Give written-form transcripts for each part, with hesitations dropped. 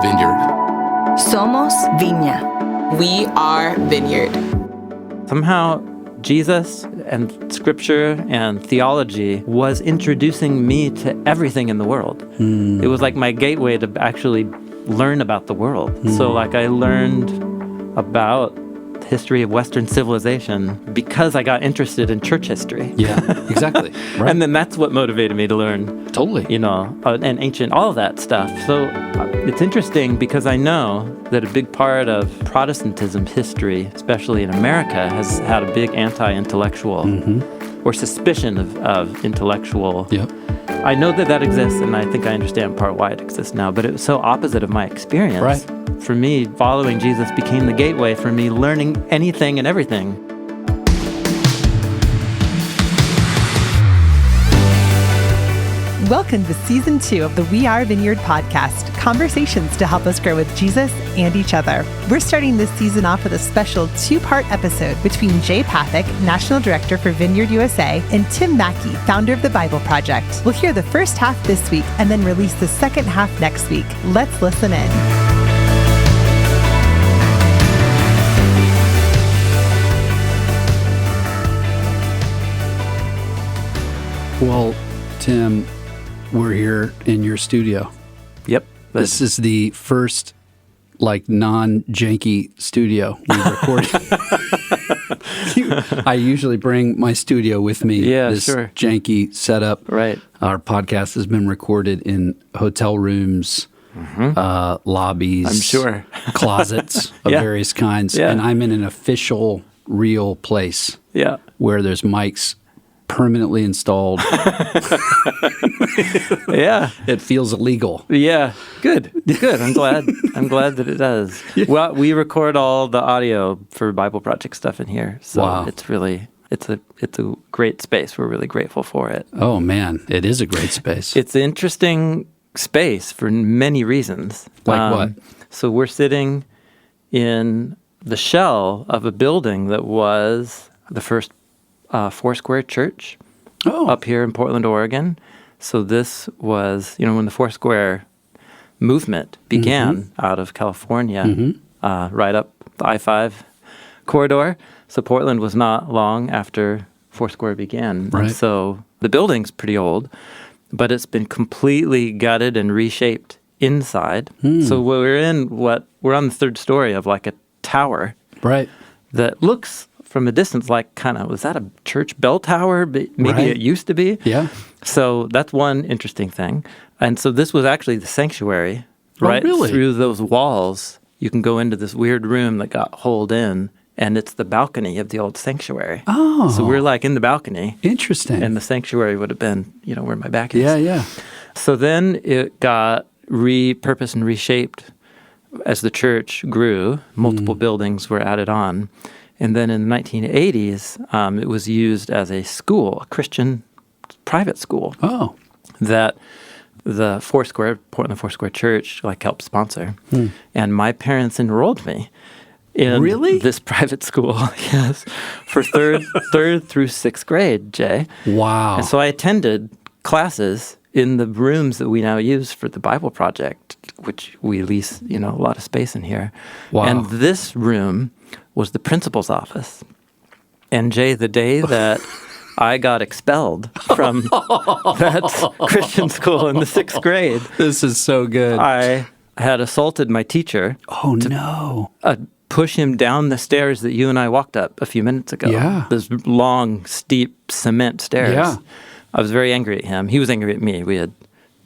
are Vineyard. Somos Viña. We are Vineyard. Somehow, Jesus and Scripture and theology was introducing me to everything in the world. It was like my gateway to actually learn about the world. So like I learned about the history of Western civilization because I got interested in church history. Yeah, exactly. Right. And then that's what motivated me to learn, Totally. and ancient, all of that stuff. So it's interesting because I know that a big part of Protestantism history, especially in America, has had a big anti-intellectual or suspicion of intellectual. Yep. I know that exists, and I think I understand part why it exists now, but it was so opposite of my experience. Right. For me, following Jesus became the gateway for me learning anything and everything. Welcome to Season 2 of the We Are Vineyard podcast, conversations to help us grow with Jesus and each other. We're starting this season off with a special 2-part episode between Jay Pathak, National Director for Vineyard USA, and Tim Mackie, founder of the BibleProject. We'll hear the first half this week and then release the second half next week. Let's listen in. Well, Tim, we're here in your studio. Yep. This is the first, non-janky studio we've recorded. I usually bring my studio with me. Yeah, this sure. Janky setup. Right. Our podcast has been recorded in hotel rooms, lobbies. I'm sure. Closets of Yeah. various kinds. Yeah. And I'm in an official, real place Yeah. where there's mics permanently installed. Yeah. It feels illegal. Yeah. Good. I'm glad that it does. Well, we record all the audio for BibleProject stuff in here. So Wow. it's a great space. We're really grateful for it. Oh, man. It is a great space. It's an interesting space for many reasons. Like what? So we're sitting in the shell of a building that was the first Foursquare church up here in Portland, Oregon. So this was, when the Foursquare movement began out of California, right up the I-5 corridor. So Portland was not long after Foursquare began. Right. And so the building's pretty old, but it's been completely gutted and reshaped inside. So we're on the third story of like a tower. Right. That looks from a distance like was that a church bell tower? Maybe Right. it used to be. Yeah. So that's one interesting thing. And so this was actually the sanctuary. Oh, Right really? through those walls, you can go into this weird room that got holed in, and it's the balcony of the old sanctuary. Oh. So we're like in the balcony. Interesting. And the sanctuary would have been, where my back is. Yeah, yeah. So then it got repurposed and reshaped as the church grew. Multiple buildings were added on. And then in the 1980s, it was used as a school, a Christian private school Oh. that the Portland Foursquare Church helped sponsor. And my parents enrolled me in Really? this private school, yes, for third through sixth grade, Jay. Wow. And so I attended classes in the rooms that we now use for the BibleProject, which we lease, a lot of space in here. Wow. And this room was the principal's office. And Jay, the day that I got expelled from that Christian school in the sixth grade, This is so good. I had assaulted my teacher. Oh, no. Push him down the stairs that you and I walked up a few minutes ago. Yeah. Those long, steep cement stairs. Yeah. I was very angry at him. He was angry at me. We had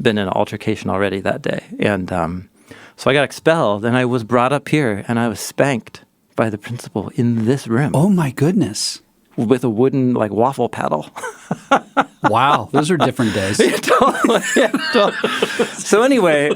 been in an altercation already that day. And so I got expelled, and I was brought up here, and I was spanked by the principal in this room Oh, my goodness. with a wooden, waffle paddle. Wow. Those are different days. Totally. So anyway,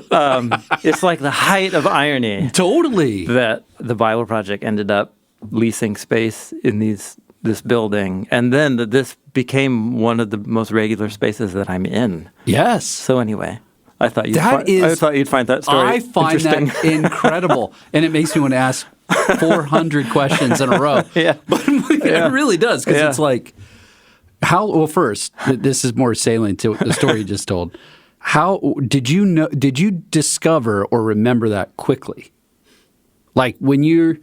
it's like the height of irony Totally. that the BibleProject ended up leasing space in this building, and then that this became one of the most regular spaces that I'm in. Yes. So anyway, I thought you'd find that story I find interesting. that incredible. And it makes me want to ask 400 questions in a row. Yeah. But it really does, because Yeah. it's first, this is more salient to the story you just told. How did you know? Did you discover or remember that quickly? Like when you're,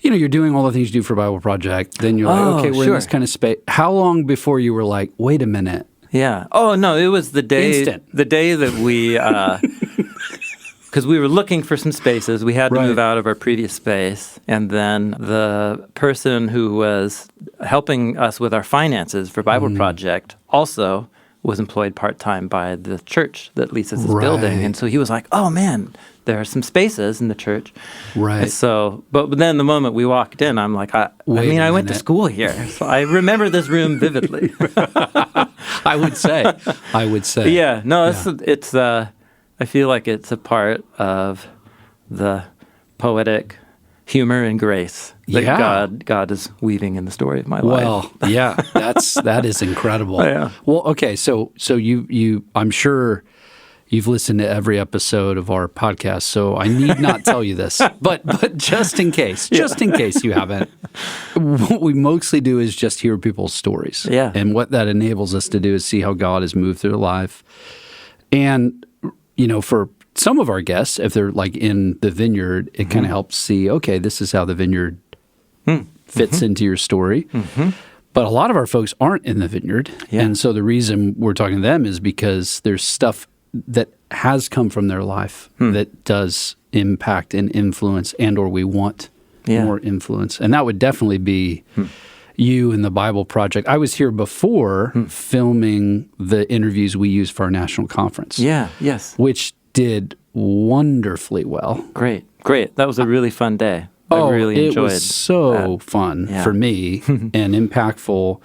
you're doing all the things you do for BibleProject, then you're like, okay, we're in this kind of space. How long before you were like, wait a minute? Yeah. Oh no, it was the day. Instant. The day that we, because we were looking for some spaces. We had to move out of our previous space, and then the person who was helping us with our finances for BibleProject also was employed part-time by the church that leases this building. And so he was like, oh man, there are some spaces in the church. Right. And so, but then the moment we walked in, I'm like, I went to school here. So I remember this room vividly. I would say. Yeah. No, it's I feel like it's a part of the poetic humor and grace that God is weaving in the story of my life. Well, yeah, that is incredible. Yeah. Well, okay, so you I'm sure you've listened to every episode of our podcast, so I need not tell you this, but just in case you haven't, what we mostly do is just hear people's stories. Yeah. And what that enables us to do is see how God has moved through their life. And, for some of our guests, if they're like in the vineyard, it kind of helps see, okay, this is how the vineyard fits into your story. But a lot of our folks aren't in the vineyard. Yeah. And so the reason we're talking to them is because there's stuff that has come from their life that does impact and influence, and or we want more influence. And that would definitely be you and the BibleProject. I was here before filming the interviews we used for our national conference. Yeah, yes. Which did wonderfully well. Great. That was a really fun day. I really enjoyed it was so fun for me and impactful.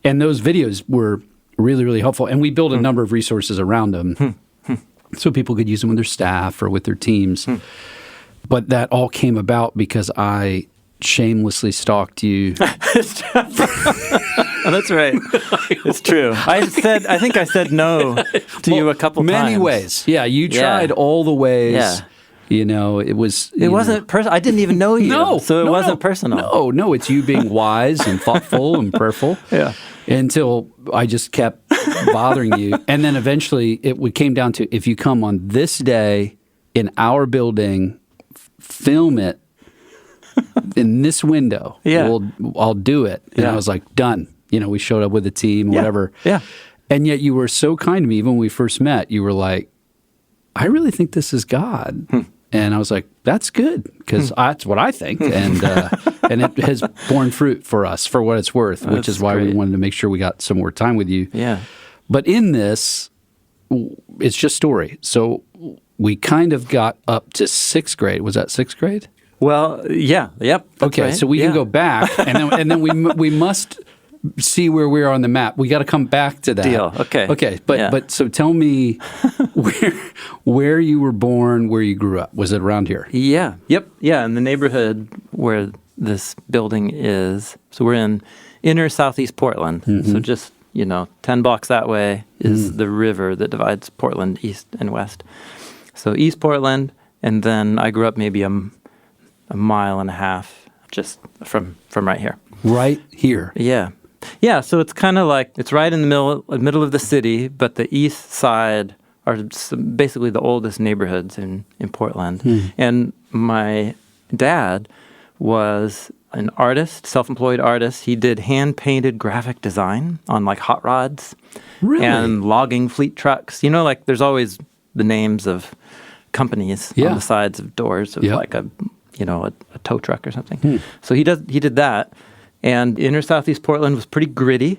And those videos were really, really helpful. And we built a number of resources around them so people could use them with their staff or with their teams. But that all came about because I shamelessly stalked you. That's right. It's true. I think I said no to you a couple times. Many ways. Yeah, you tried all the ways. Yeah. It was... It wasn't personal. I didn't even know you. So it wasn't personal. No, it's you being wise and thoughtful and prayerful. Yeah. Until I just kept bothering you. And then eventually it came down to, if you come on this day in our building, film it in this window, I'll do it. And I was like, done. We showed up with a team, whatever. Yeah. And yet you were so kind to me. Even when we first met, you were like, I really think this is God. And I was like, that's good, because that's what I think. And and it has borne fruit for us, for what it's worth, which is why we wanted to make sure we got some more time with you. Yeah. But in this, it's just story. So we kind of got up to 6th grade. Was that 6th grade? Well, yeah. Yep. Okay, right. So we can go back, and then we must see where we are on the map. We got to come back to that. Deal. Okay. Okay. But so tell me where you were born, where you grew up. Was it around here? Yeah. Yep. Yeah. In the neighborhood where this building is. So we're in inner southeast Portland. So just 10 blocks that way is the river that divides Portland east and west. So East Portland, and then I grew up maybe a mile and a half just from right here. Right here. Yeah. Yeah, so it's kind of like, it's right in the middle of the city, but the east side are basically the oldest neighborhoods in Portland. And my dad was an artist, self-employed artist. He did hand-painted graphic design on like hot rods and logging fleet trucks. There's always the names of companies on the sides of doors of like a tow truck or something. So he did that. And inner southeast Portland was pretty gritty.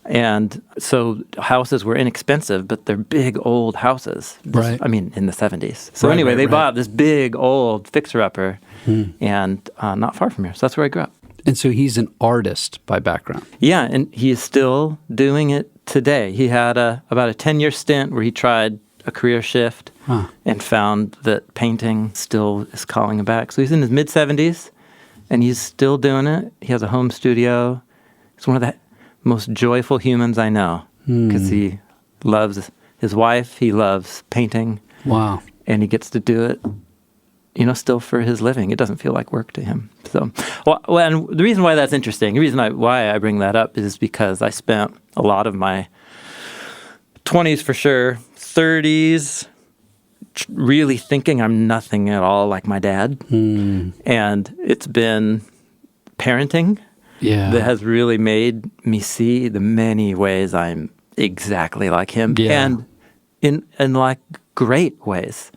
And so houses were inexpensive, but they're big old houses. Right. In the 70s. So they bought this big old fixer-upper and not far from here. So that's where I grew up. And so he's an artist by background. Yeah, and he is still doing it today. He had about a 10-year stint where he tried a career shift and found that painting still is calling him back. So he's in his mid-70s. And he's still doing it. He has a home studio. He's one of the most joyful humans I know because he loves his wife. He loves painting. Wow. And he gets to do it, still for his living. It doesn't feel like work to him. So, and the reason why that's interesting, the reason why I bring that up is because I spent a lot of my 20s for sure 30s, really thinking I'm nothing at all like my dad. And it's been parenting that has really made me see the many ways I'm exactly like him, and in like great ways.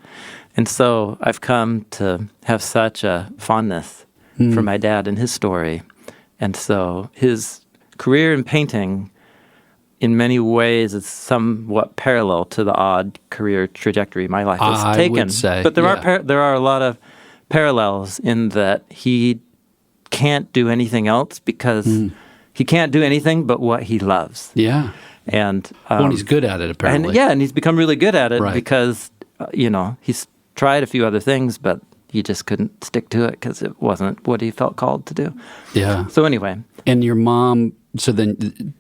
And so I've come to have such a fondness for my dad and his story. And so his career in painting in many ways is somewhat parallel to the odd career trajectory my life has taken. I would say, but there are a lot of parallels in that he can't do anything else because he can't do anything but what he loves. Yeah. And When he's good at it, apparently. And he's become really good at it Right. because, he's tried a few other things, but he just couldn't stick to it because it wasn't what he felt called to do. Yeah. So anyway. And your mom, so then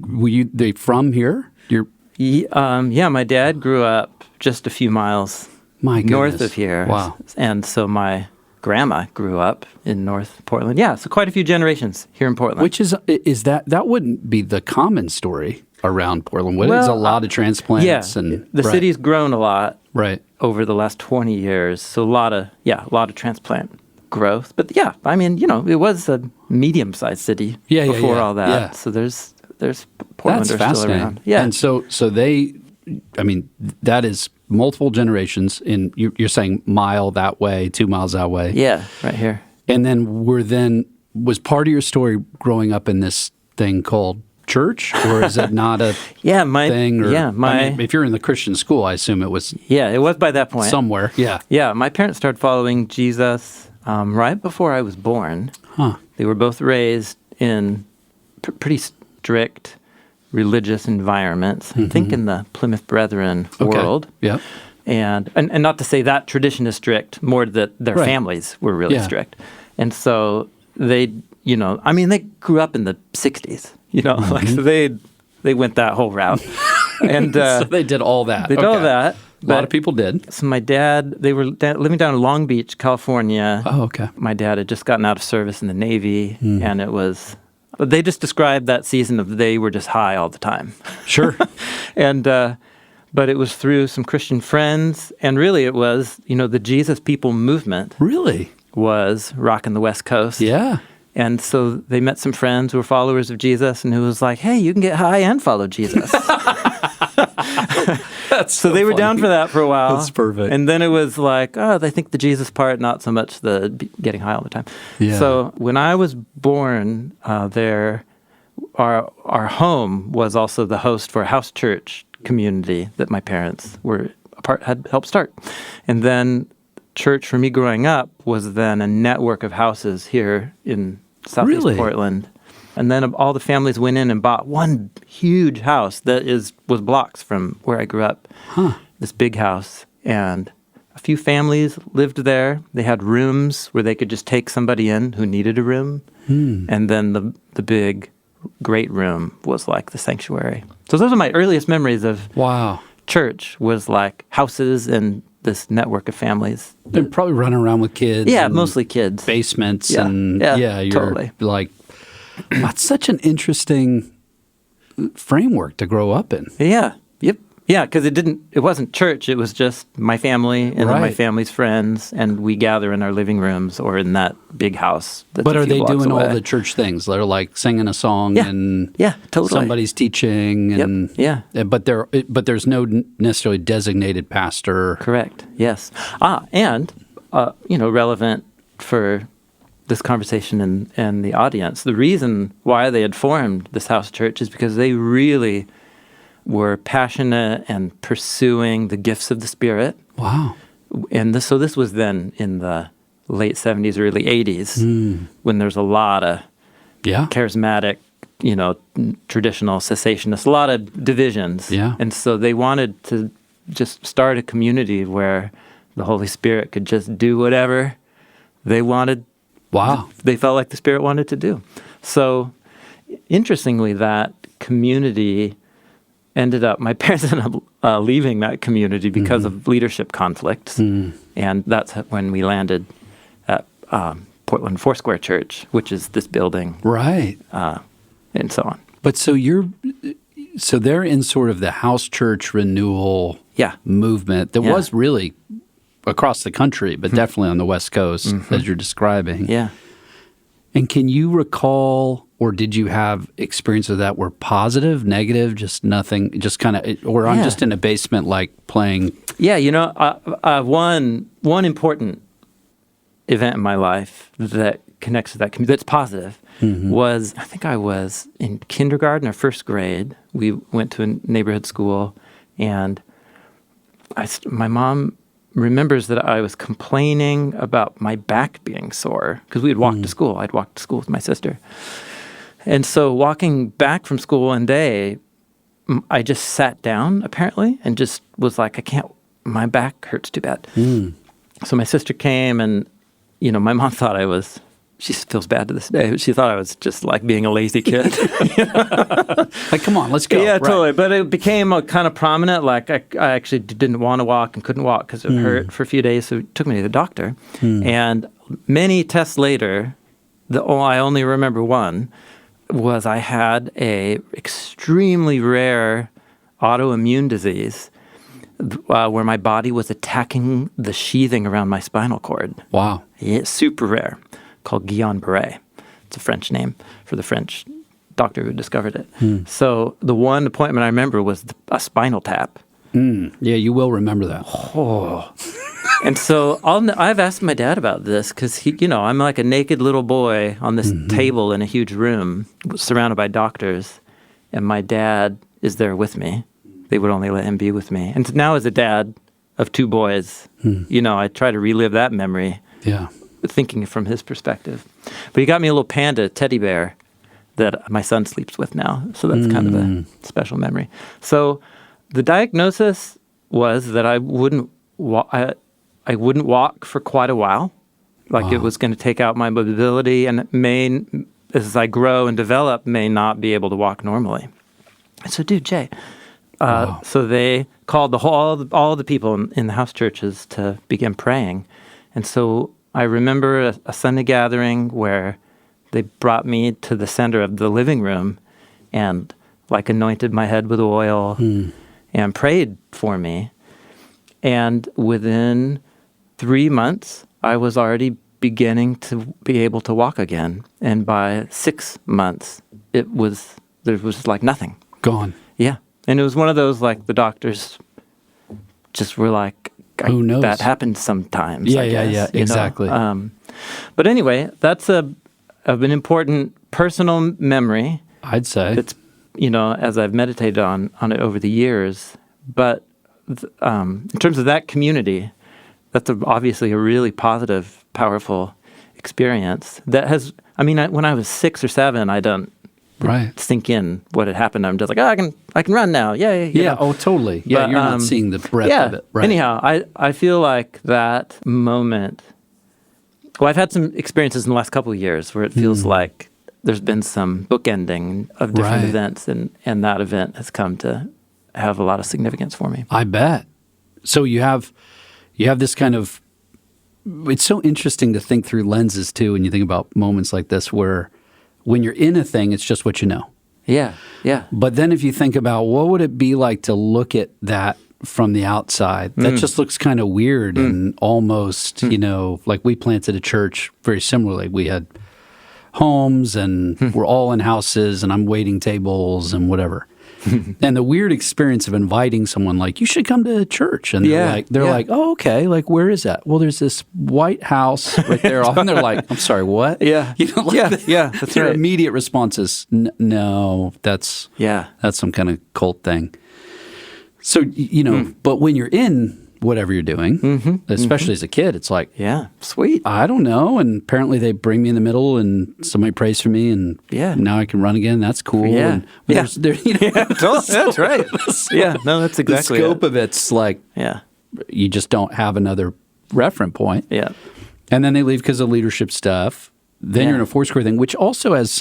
were they from here? My dad grew up just a few miles north of here. Wow. And so my grandma grew up in North Portland. Yeah, so quite a few generations here in Portland. Which is that wouldn't be the common story around Portland, would it? It's a lot of transplants. Yeah, and the city's grown a lot over the last 20 years. So a lot of transplant growth. But yeah, I mean, it was a medium-sized city before all that. Yeah. So there's Portlanders That's fascinating. still around. Yeah. And so that is multiple generations in, you're saying mile that way, 2 miles that way. Yeah, right here. And then was part of your story growing up in this thing called church, or is it not a thing? Or, if you're in the Christian school, I assume it was. Yeah, it was by that point. Somewhere, yeah. Yeah, my parents started following Jesus right before I was born. Huh. They were both raised in pretty strict religious environments, I think in the Plymouth Brethren world. Yeah. And not to say that tradition is strict, more that their families were really strict. And so they, they grew up in the 60s, so they went that whole route. And so they did all that. They did all that. A lot of people did. So my dad, they were living down in Long Beach, California. Oh, okay. My dad had just gotten out of service in the Navy, and they just described that season of they were just high all the time. Sure. But it was through some Christian friends, and really it was, the Jesus People movement. Really? Was rocking the West Coast. Yeah. And so they met some friends who were followers of Jesus and who was like, hey, you can get high and follow Jesus. So they were down for that for a while. That's perfect. And then it was like, I think the Jesus part, not so much the getting high all the time. Yeah. So when I was born there, our home was also the host for a house church community that my parents had helped start. And then church for me growing up was then a network of houses here in Southeast Portland. And then all the families went in and bought one huge house that was blocks from where I grew up. This big house. And a few families lived there. They had rooms where they could just take somebody in who needed a room. And then the big, great room was like the sanctuary. So those are my earliest memories of church, was like houses and this network of families. They're probably running around with kids. Yeah, mostly kids. Basements. Yeah, and you're totally. Like, that's such an interesting framework to grow up in. Yeah. Yep. Yeah, because it wasn't church. It was just my family and then my family's friends, and we gather in our living rooms or in that big house. But are they doing all the church things? They're like singing a song and totally. Somebody's teaching and but there's no necessarily designated pastor. Correct. Yes. And relevant for this conversation and the audience. The reason why they had formed this house church is because they really were passionate and pursuing the gifts of the Spirit. Wow. And so this was then in the late 70s, early 80s, when there's a lot of charismatic, traditional cessationists, a lot of divisions. Yeah. And so they wanted to just start a community where the Holy Spirit could just do whatever they wanted. Wow. They felt like the Spirit wanted to do. So interestingly, that community my parents ended up leaving that community because of leadership conflicts. And that's when we landed at Portland Foursquare Church, which is this building. Right. And so on. But so they're in sort of the house church renewal Yeah. movement that was really across the country, but definitely on the West Coast, as you're describing. Yeah. And can you recall, or did you have experiences that were positive, negative, just nothing, just kind of, or I'm just in a basement like playing? Yeah, one important event in my life that connects to that community, that's positive, was, I think I was in kindergarten or first grade. We went to a neighborhood school, and my mom remembers that I was complaining about my back being sore because we had walked to school. I'd walked to school with my sister. And so walking back from school one day, I just sat down, apparently, and just was like, my back hurts too bad. So my sister came, and, my mom thought she feels bad to this day, but she thought I was just like being a lazy kid. Like, come on, let's go. Yeah, right. totally. But it became a kind of prominent, like I actually didn't want to walk and couldn't walk because it hurt for a few days. So it took me to the doctor. And many tests later, I only remember one, was I had a extremely rare autoimmune disease where my body was attacking the sheathing around my spinal cord. Wow. Yeah, super rare, called Guillain-Barré. It's a French name for the French doctor who discovered it. So the one appointment I remember was a spinal tap. Yeah, you will remember that. Oh. And so I've asked my dad about this because I'm like a naked little boy on this table in a huge room surrounded by doctors, and my dad is there with me. They would only let him be with me. And now as a dad of two boys, I try to relive that memory. Yeah. Thinking from his perspective. But he got me a little panda teddy bear that my son sleeps with now. So that's kind of a special memory. So the diagnosis was that I wouldn't walk for quite a while. Like it was going to take out my mobility, and as I grow and develop, may not be able to walk normally. I said, dude, Jay. So they called all the people in the house churches to begin praying. And so I remember a Sunday gathering where they brought me to the center of the living room and like anointed my head with oil and prayed for me. And within 3 months, I was already beginning to be able to walk again. And by 6 months, there was like nothing. Gone. Yeah. And it was one of those, like, the doctors just were like, who knows? That happens sometimes. Yeah, I guess, yeah, exactly. But anyway, that's an important personal memory. I'd say. It's, as I've meditated on it over the years. But in terms of that community, that's obviously a really positive, powerful experience. That has, when I was 6 or 7, I don't sink in what had happened. I'm just like, I can run now. Yay. Yeah. Oh, totally. Yeah. But, you're not seeing the breadth of it. Right. Anyhow, I feel like that moment. Well, I've had some experiences in the last couple of years where it feels like there's been some bookending of different events, and that event has come to have a lot of significance for me. I bet. So you have this kind of. It's so interesting to think through lenses too, when you think about moments like this where. When you're in a thing, it's just what you know. Yeah, yeah. But then if you think about what would it be like to look at that from the outside, that just looks kind of weird and almost, like we planted a church very similarly. We had homes and we're all in houses and I'm waiting tables and whatever. And the weird experience of inviting someone like, you should come to church. And they're like, oh, okay. Like, where is that? Well, there's this white house right there. And they're like, I'm sorry, what? Yeah. That's their immediate response is, no, that's some kind of cult thing. So, but when you're in whatever you're doing, especially as a kid, it's like, yeah, sweet. I don't know. And apparently they bring me in the middle and somebody prays for me and now I can run again. That's cool. Yeah. And that's right. Yeah, no, that's exactly the scope of it's like, you just don't have another reference point. Yeah. And then they leave because of leadership stuff. Then you're in a Foursquare thing, which also has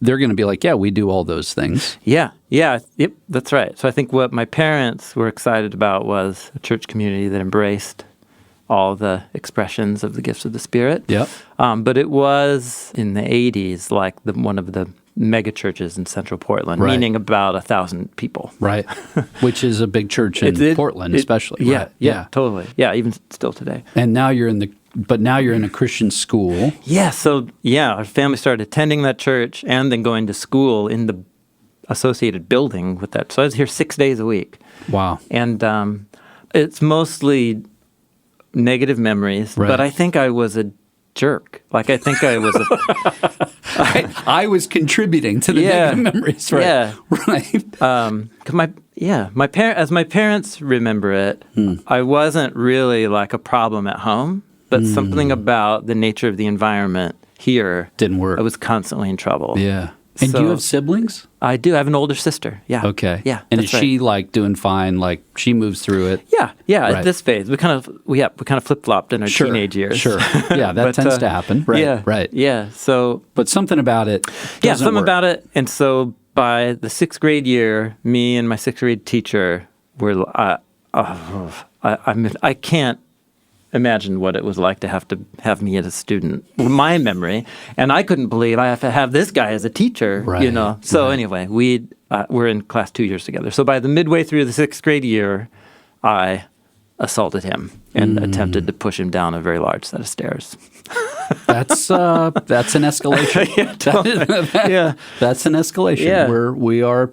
they're going to be like, yeah, we do all those things. Yeah, yep, that's right. So I think what my parents were excited about was a church community that embraced all the expressions of the gifts of the Spirit. Yep. But it was in the 80s, like one of the mega churches in central Portland, Right. meaning about 1,000 people. Right. Which is a big church in Portland, especially. Yeah, Right. yeah, totally. Yeah, even still today. And now you're in a Christian school. Yeah, so our family started attending that church and then going to school in the associated building with that. So I was here 6 days a week. Wow. And it's mostly negative memories, Right. but I think I was a jerk. Like, I think I was I was contributing to the negative memories, right? Yeah. Right. 'Cause as my parents remember it, I wasn't really like a problem at home, but something about the nature of the environment here Didn't work. I was constantly in trouble. Yeah. And do you have siblings? I do. I have an older sister. Yeah. Okay. Yeah. And that's is she like doing fine? Like she moves through it? Yeah. Yeah. Right. At this phase, we kind of flip flopped in our teenage years. Sure. Yeah, that tends to happen. Right. Yeah. Right. Yeah. So. But something about it. Something about it. And so by the 6th grade year, me and my 6th grade teacher were. I can't imagine what it was like to have me as a student. My memory, and I couldn't believe I have to have this guy as a teacher. Right, So anyway, we're in class 2 years together. So by the midway through the 6th grade year, I assaulted him and attempted to push him down a very large set of stairs. That's an escalation. Yeah, totally. Yeah. That's an escalation. Yeah. We're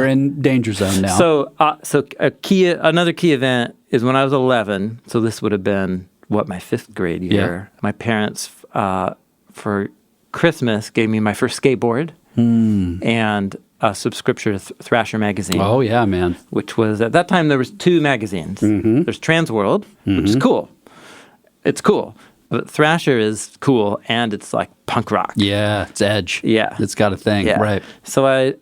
in danger zone now. So another key event is when I was 11. So this would have been my 5th grade year. Yeah. My parents for Christmas gave me my first skateboard and a subscription to Thrasher magazine. Oh yeah, man. Which was at that time there was 2 magazines. There's Transworld, which is cool. It's cool. But Thrasher is cool and it's like punk rock. Yeah, it's edge. Yeah. It's got a thing. Yeah. Right. So I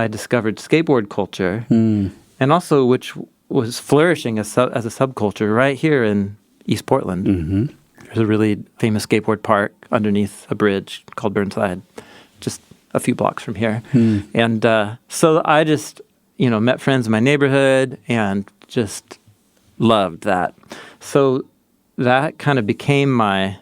discovered skateboard culture, and also which was flourishing as a subculture right here in East Portland. There's a really famous skateboard park underneath a bridge called Burnside, just a few blocks from here. And so I just, met friends in my neighborhood and just loved that. So that kind of became my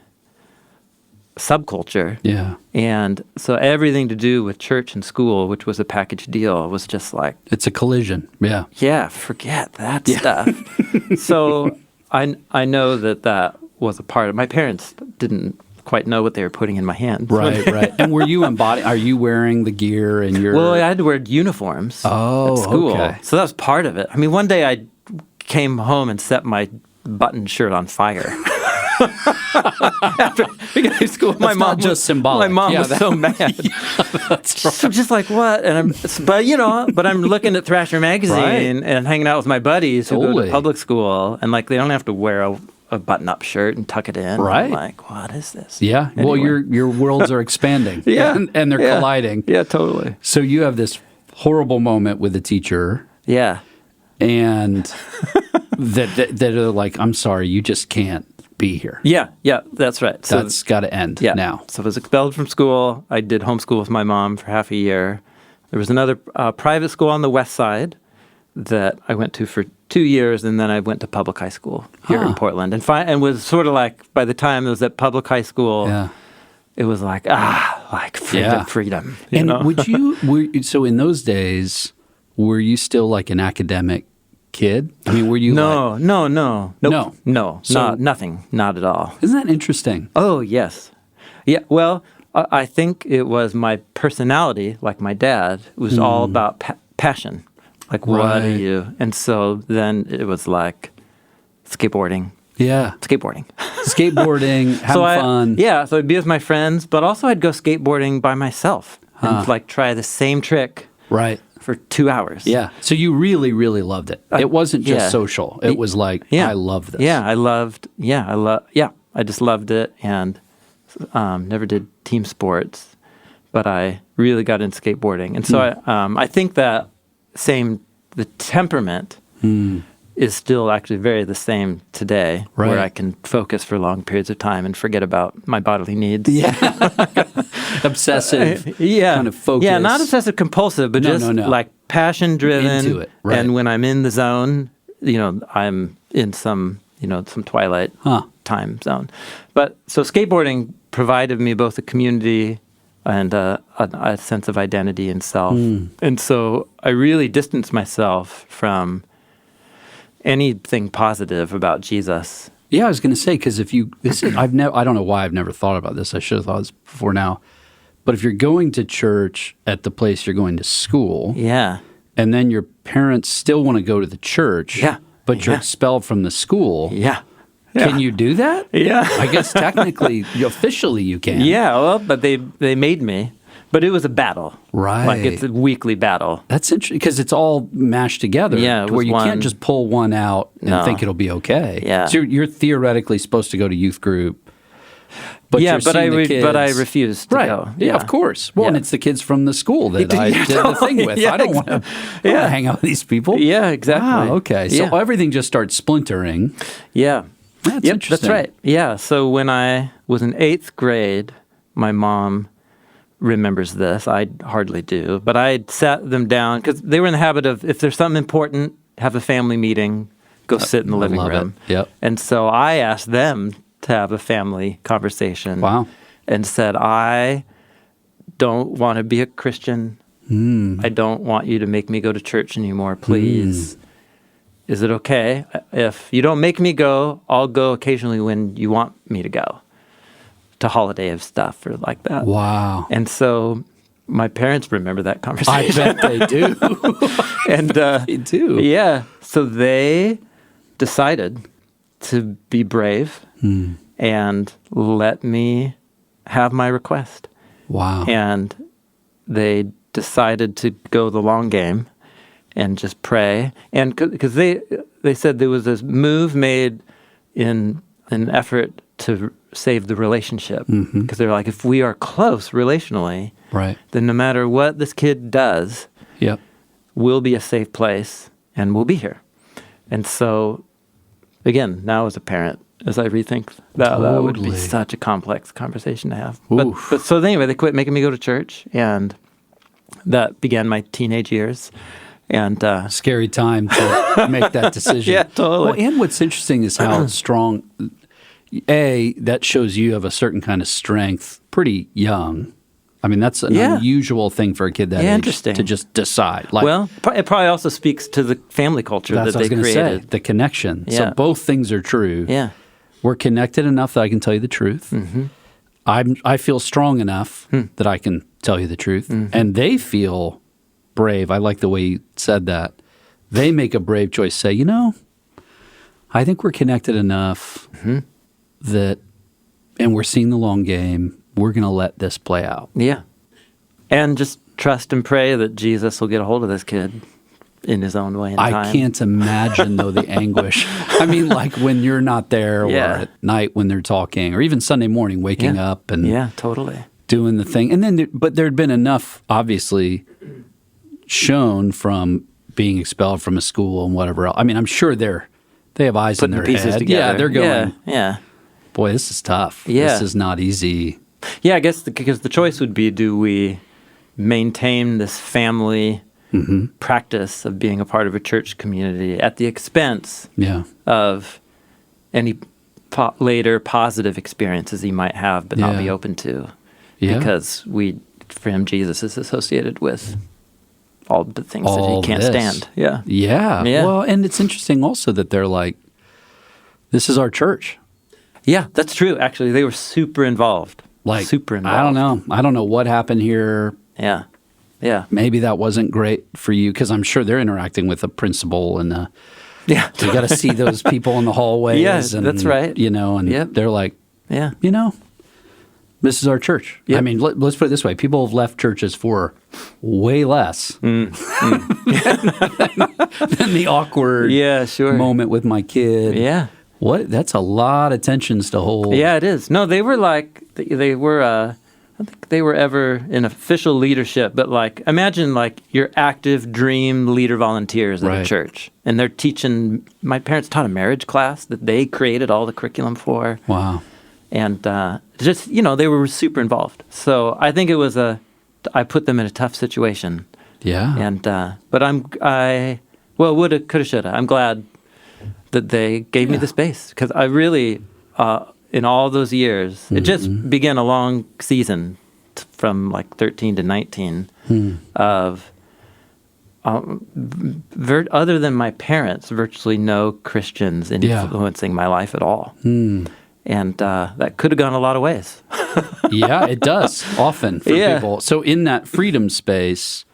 subculture. Yeah. And so everything to do with church and school, which was a package deal, was just like, It's a collision. Yeah. yeah, forget that stuff. So I know that was a part of my parents didn't quite know what they were putting in my hands. Right, right. And are you wearing the gear and your Well, I had to wear uniforms at school. Okay. So that was part of it. I mean, one day I came home and set my button shirt on fire. After we got to school, my mom not just symbolic. My mom was so mad. That's right. So I'm just like, what? And I'm looking at Thrasher magazine and hanging out with my buddies who go Totally. to public school, and like they don't have to wear a button-up shirt and tuck it in. Right. I'm like, what is this? Yeah. Well, Anyway. your worlds are expanding. Yeah. And they're colliding. Yeah, totally. So you have this horrible moment with a teacher Yeah. and that are like, I'm sorry, you just can't be here. Yeah, that's right. So That's got to end now. So I was expelled from school. I did homeschool with my mom for half a year. There was another private school on the west side that I went to for 2 years, and then I went to public high school here in Portland. And was sort of like, by the time it was at public high school, it was like, freedom. And know? so in those days, were you still like an academic kid? I mean, were you No. No. So- Nothing. Not at all. Isn't that interesting? Oh, yes. Yeah, well, I think it was my personality, like my dad. It was all about passion. Like, what are Right. you? And so then it was like skateboarding. Yeah. Skateboarding. Skateboarding, having fun. Yeah, so I'd be with my friends, but also I'd go skateboarding by myself and like try the same trick Right. for 2 hours. Yeah. So you really, really loved it. It wasn't just yeah. social. It was like, I love this. I just loved it, and never did team sports, but I really got into skateboarding. And so I think that the temperament is still actually very the same today, where I can focus for long periods of time and forget about my bodily needs. Yeah. Obsessive kind of focus. Yeah, not obsessive compulsive, but just like passion driven. Into it. Right. And when I'm in the zone, I'm in some twilight time zone. But so skateboarding provided me both a community and a sense of identity and self. And so I really distanced myself from anything positive about Jesus. Yeah, I was going to say, because if you, I don't know why I've never thought about this. I should have thought this before now. But if you're going to church at the place you're going to school, and then your parents still want to go to the church, but you're expelled from the school, can you do that? Yeah. I guess technically, officially you can. Yeah, well, but they made me. But it was a battle. Right. Like it's a weekly battle. That's interesting, because it's all mashed together. Yeah, to where you can't just pull one out and think it'll be okay. Yeah. So you're theoretically supposed to go to youth group. But but I refused to go. Yeah, of course. Well, and it's the kids from the school that I did the thing with. I don't want to hang out with these people. Yeah, exactly. Wow, okay. So everything just starts splintering. Yeah. That's interesting. That's right. Yeah. So when I was in 8th grade, my mom remembers this. I hardly do. But I sat them down because they were in the habit of, if there's something important, have a family meeting, go sit in the living room. Yep. And so I asked them to have a family conversation. Wow. And said, I don't want to be a Christian. I don't want you to make me go to church anymore, please. Is it okay? If you don't make me go, I'll go occasionally when you want me to go. To holiday of stuff or like that. Wow. And so my parents remember that I conversation. bet they do. And they do. Yeah. So they decided to be brave and let me have my request. Wow. And they decided to go the long game and just pray. And because they said there was this move made in an effort to save the relationship. Because they're like, if we are close relationally, then no matter what this kid does, we'll be a safe place and we'll be here. And so, again, now as a parent, as I rethink that would be such a complex conversation to have. But so anyway, they quit making me go to church, and that began my teenage years. And scary time to make that decision. Yeah, totally. Well, and what's interesting is how strong, that shows you have a certain kind of strength pretty young. I mean, that's an unusual thing for a kid that age interesting. to just decide. Like, well, it probably also speaks to the family culture that they created. Say, the connection. Yeah. So both things are true. Yeah. We're connected enough that I can tell you the truth. I feel strong enough that I can tell you the truth. And they feel brave. I like the way you said that. They make a brave choice. Say, I think we're connected enough that, and we're seeing the long game, we're going to let this play out. Yeah. And just trust and pray that Jesus will get a hold of this kid in his own way and time. I can't imagine, though, the anguish. I mean, like when you're not there or at night when they're talking, or even Sunday morning waking up and totally doing the thing. And then, but there'd been enough, obviously, shown from being expelled from a school and whatever else. I mean, I'm sure they have eyes in their pieces head. Together. Yeah, they're going, yeah. Boy, this is tough. Yeah. This is not easy. Yeah, I guess because the choice would be, do we maintain this family practice of being a part of a church community at the expense of any later positive experiences he might have but not be open to? Because for him, Jesus is associated with all the things that he can't stand. Yeah. Well, and it's interesting also that they're like, this is our church. Yeah, that's true. Actually, they were super involved. Super involved. I don't know what happened here. Yeah. Maybe that wasn't great for you, because I'm sure they're interacting with a principal and you got to see those people in the hallways. Yeah, and, that's right. And they're like, this is our church. Yep. I mean, let's put it this way. People have left churches for way less than the awkward moment with my kid. Yeah. What? That's a lot of tensions to hold. Yeah, it is. No, they were I don't think they were ever in official leadership, but imagine your active dream leader volunteers at a church. And they're teaching, my parents taught a marriage class that they created all the curriculum for. Wow. And they were super involved. So I think it was I put them in a tough situation. Yeah. And, but woulda, coulda, shoulda. I'm glad that they gave me the space, because I really, in all those years, it just began a long season from like 13 to 19 of, other than my parents, virtually no Christians influencing my life at all. And that could have gone a lot of ways. Yeah, it does often for people. So in that freedom space,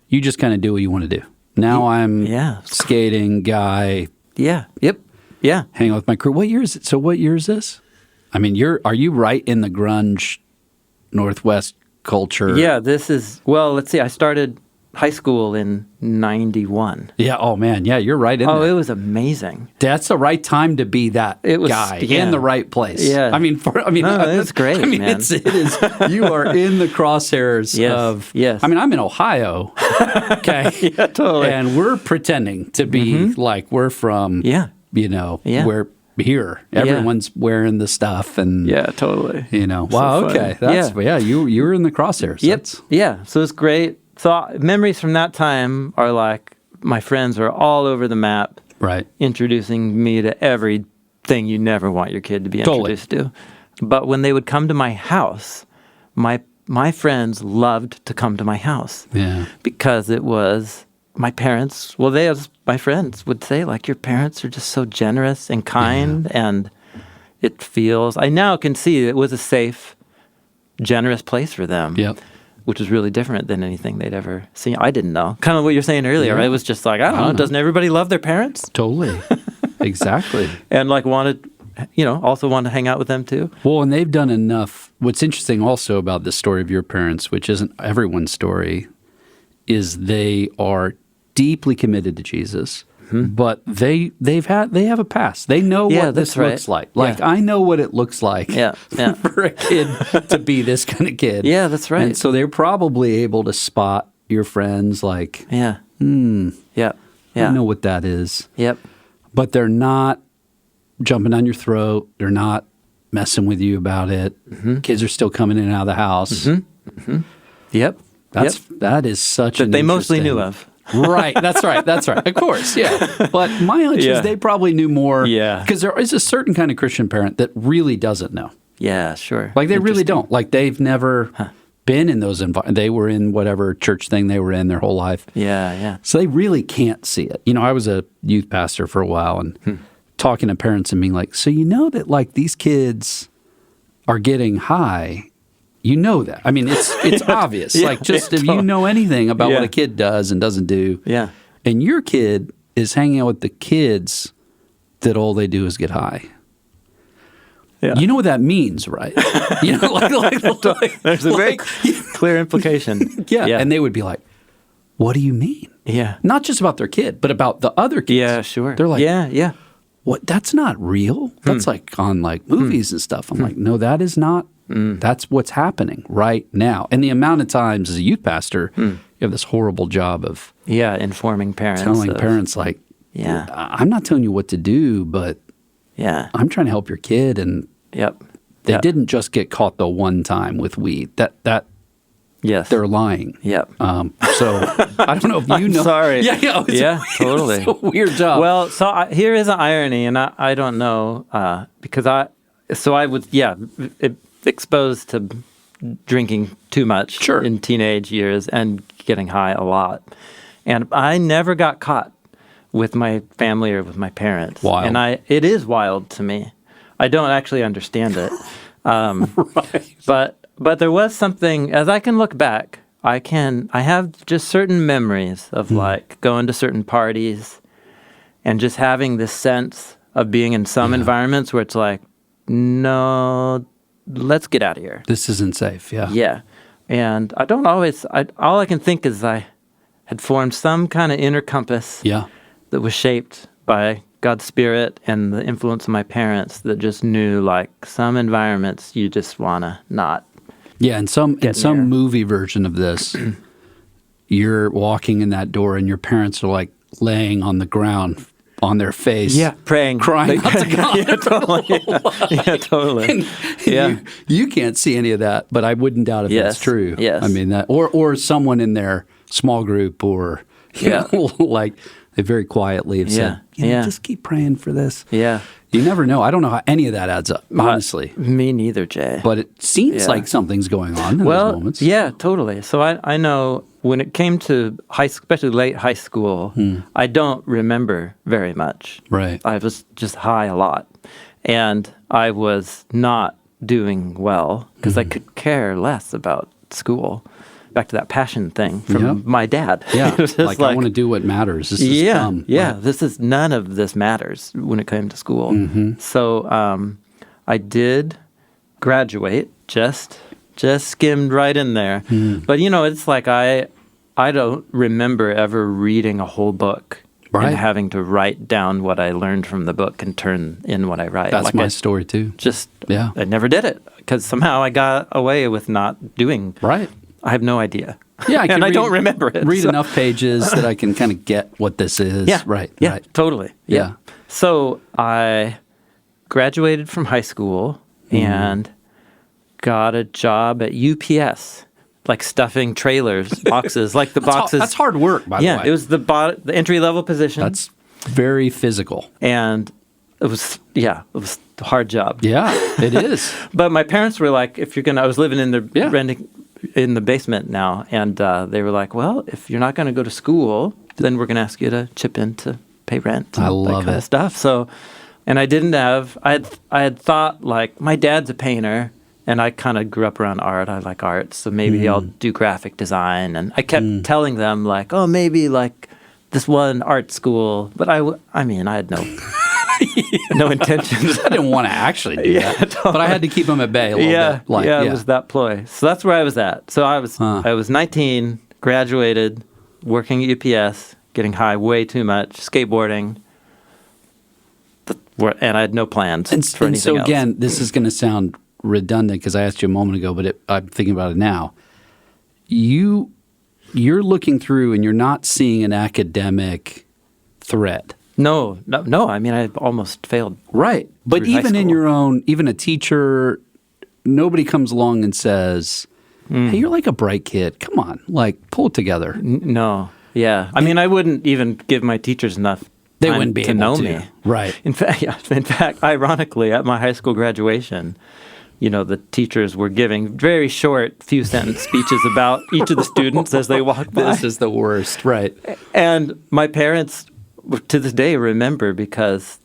you just kind of do what you want to do. Now I'm skating guy. Yeah. Yep. Yeah. Hang out with my crew. What year is it? So what year is this? I mean, are you right in the grunge Northwest culture? Yeah, this is, well, let's see. I started high school in 91. Yeah. Oh man. Yeah, you're right in there. Oh, it was amazing. That's the right time to be that guy in the right place. Yeah. It's great. I mean, man. it is. You are in the crosshairs of. Yes. I mean, I'm in Ohio. Okay. Yeah, totally. And we're pretending to be like we're from. Yeah. We're here. Everyone's wearing the stuff, and totally. Wow. Okay. That's You were in the crosshairs. Yep. Yeah. So it's great. So memories from that time are like my friends are all over the map, right? Introducing me to everything you never want your kid to be introduced to. But when they would come to my house, my friends loved to come to my house, because it was my parents. Well, my friends would say like, your parents are just so generous and kind, and it feels. I now can see it was a safe, generous place for them. Yep. Which is really different than anything they'd ever seen. I didn't know. Kind of what you're saying earlier, right? It was just like, I don't know. Doesn't everybody love their parents? Totally. Exactly. And like also wanted to hang out with them too. Well, and they've done enough. What's interesting also about the story of your parents, which isn't everyone's story, is they are deeply committed to Jesus. But they have a past. They know what this looks like. Like I know what it looks like for a kid to be this kind of kid. Yeah, that's right. And so they're probably able to spot your friends like, I know what that is. Yep. But they're not jumping down your throat. They're not messing with you about it. Kids are still coming in and out of the house. Yep. That is such that they mostly knew of. Right. That's right. Of course. Yeah. But my hunch is they probably knew more. Yeah. Because there is a certain kind of Christian parent that really doesn't know. Yeah, sure. Like they really don't. Like they've never been in those environments. They were in whatever church thing they were in their whole life. Yeah. So they really can't see it. I was a youth pastor for a while and talking to parents and being like, so that like these kids are getting high. You know that. I mean, it's obvious. Like just if you know anything about what a kid does and doesn't do. Yeah. And your kid is hanging out with the kids that all they do is get high. Yeah. You know what that means, right? There's a very clear implication. Yeah. And they would be like, what do you mean? Yeah. Not just about their kid, but about the other kids. Yeah, sure. They're like, yeah. What? That's not real. That's like on like movies and stuff. I'm like, no, that is not. That's what's happening right now. And the amount of times as a youth pastor, you have this horrible job of informing parents. Telling parents like, I'm not telling you what to do, but I'm trying to help your kid. And they didn't just get caught the one time with weed. That they're lying. Yep. So I don't know if you know. Sorry. Totally. It's a weird job. Well, so here is an irony, and I don't know because I was exposed to drinking too much in teenage years and getting high a lot. And I never got caught with my family or with my parents. Wild. And it is wild to me. I don't actually understand it. Right. But there was something, as I can look back, I have just certain memories of like going to certain parties and just having this sense of being in some environments where it's like, no, let's get out of here. This isn't safe. Yeah. Yeah. And I don't always, all I can think is I had formed some kind of inner compass that was shaped by God's Spirit and the influence of my parents that just knew like some environments you just want to not. Yeah. And some movie version of this, you're walking in that door and your parents are like laying on the ground on their face. Yeah, praying. Crying out to God. Yeah, totally. You can't see any of that, but I wouldn't doubt if that's true. Yes. I mean, that, or someone in their small group or, you know, like, They very quietly have said, just keep praying for this. Yeah. You never know. I don't know how any of that adds up, honestly. Me neither, Jay. But it seems like something's going on in those moments. Yeah, totally. So I know when it came to especially late high school, I don't remember very much. Right. I was just high a lot. And I was not doing well because I could care less about school. Back to that passion thing from my dad. Yeah, It was like I want to do what matters. This is dumb. Yeah, Right. none of this matters when it came to school. So I did graduate, just skimmed right in there. But it's like I don't remember ever reading a whole book and having to write down what I learned from the book and turn in what I write. That's my story too. I never did it because somehow I got away with not doing. Right. I have no idea. Yeah, I don't remember it. Read enough pages that I can kind of get what this is. Yeah, Right. Yeah, Right. totally. Yeah. So I graduated from high school and got a job at UPS, like stuffing trailers, boxes, like the boxes. That's hard work, by the way. Yeah, it was the entry-level position. That's very physical. And it was a hard job. Yeah, it is. But my parents were like, I was living in the renting in the basement now, and they were like, well, if you're not going to go to school, then we're going to ask you to chip in to pay rent. I and love that kind it. of stuff. So, and I had thought like my dad's a painter, and I kind of grew up around art. I like art, so maybe I'll do graphic design. And I kept telling them like, oh, maybe like this one art school, but I had no. No intentions. I didn't want to actually do that, but I had to keep them at bay a little bit. It was that ploy. So that's where I was at. So I was 19, graduated, working at UPS, getting high way too much, skateboarding, and I had no plans for anything so else. again, this is going to sound redundant because I asked you a moment ago, but I'm thinking about it now. You're looking through and you're not seeing an academic thread. No. I mean, I almost failed. Right. But through high even in school. your own, even a teacher, nobody comes along and says, hey, you're like a bright kid. Come on, like pull it together. No. Yeah. I mean, I wouldn't even give my teachers enough They time wouldn't be to able know to. me. Right. In fact, ironically, at my high school graduation, the teachers were giving very short, few sentence speeches about each of the students as they walked by. This is the worst. Right. And my parents, to this day, remember because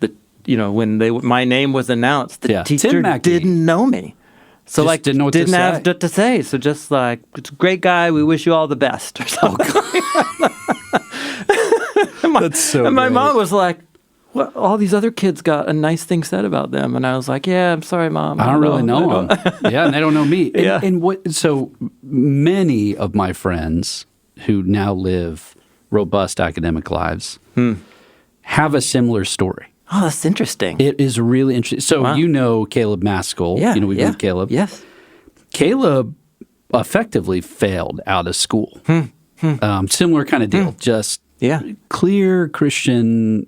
when my name was announced, the teacher Tim Mackie. didn't know me. So Just didn't know what to say. have what to say. So just like, it's a great guy. We wish you all the best or something. That's so And my great. mom was like, well, all these other kids got a nice thing said about them. And I was like, yeah, I'm sorry, Mom. I don't really know them. Yeah, and they don't know me. Yeah. So many of my friends who now live robust academic lives have a similar story. Oh, that's interesting. It is really interesting. So Wow. Caleb Maskell. Yeah. We moved Caleb. Yes. Caleb effectively failed out of school. Similar kind of deal. Just clear Christian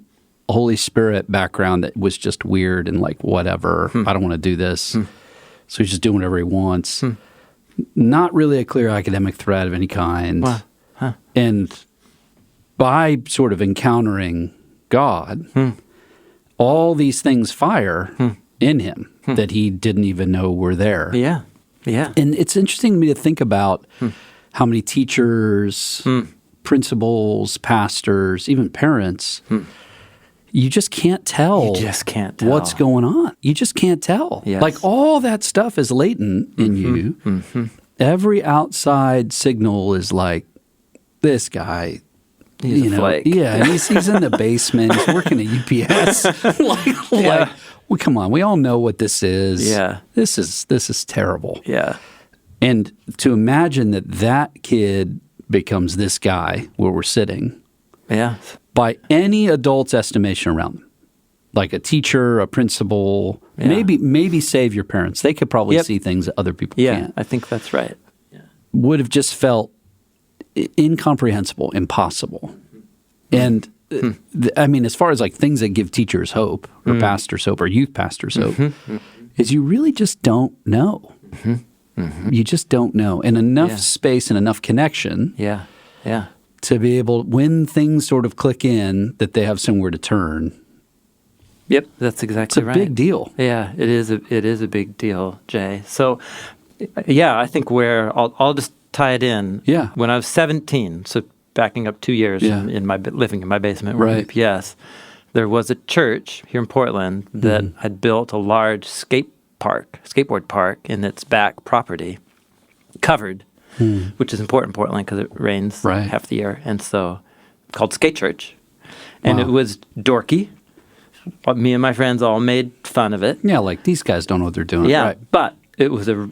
Holy Spirit background that was just weird and like, whatever, I don't want to do this. So he's just doing whatever he wants. Not really a clear academic threat of any kind. Wow. Huh. And by sort of encountering God, all these things fire in him that he didn't even know were there. Yeah. Yeah. And it's interesting to me to think about how many teachers, principals, pastors, even parents, you just can't tell. You just can't tell. What's going on. You just can't tell. Yes. Like all that stuff is latent in you. Every outside signal is like, this guy, He's a flake. Yeah, and he's in the basement. He's working at UPS. like, well, come on. We all know what this is. Yeah. This is terrible. Yeah. And to imagine that kid becomes this guy where we're sitting, Yeah. by any adult's estimation around them, like a teacher, a principal, maybe save your parents. They could probably see things that other people can't. I think that's right. Would have just felt incomprehensible, impossible. And I mean, as far as like things that give teachers hope or pastors hope or youth pastors hope, is you really just don't know. You just don't know. And enough space and enough connection Yeah. Yeah. to be able, when things sort of click in, that they have somewhere to turn. Yep, that's exactly It's a right. big deal. Yeah, it is a big deal, Jay. So, yeah, I think I'll just tie it in. Yeah. When I was 17, so backing up 2 years in my living in my basement, Right. UPS, there was a church here in Portland that had built a large skateboard park in its back property, covered, which is important in Portland because it rains half the year, and so called SkateChurch, and it was dorky. Me and my friends all made fun of it. Yeah, like these guys don't know what they're doing. Yeah, Right. but it was a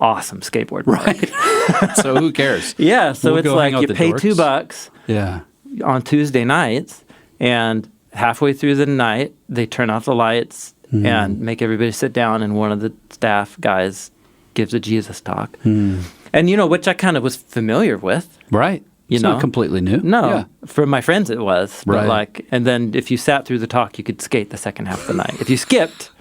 awesome skateboard park. Right. So who cares? Yeah, so We'll it's go like hang out you with pay the dorks. $2 Yeah. on Tuesday nights, and halfway through the night, they turn off the lights and make everybody sit down, and one of the staff guys gives a Jesus talk. And, which I kind of was familiar with. Right. It's not completely new. No, Yeah. for my friends it was. But Right. and then if you sat through the talk, you could skate the second half of the night. If you skipped,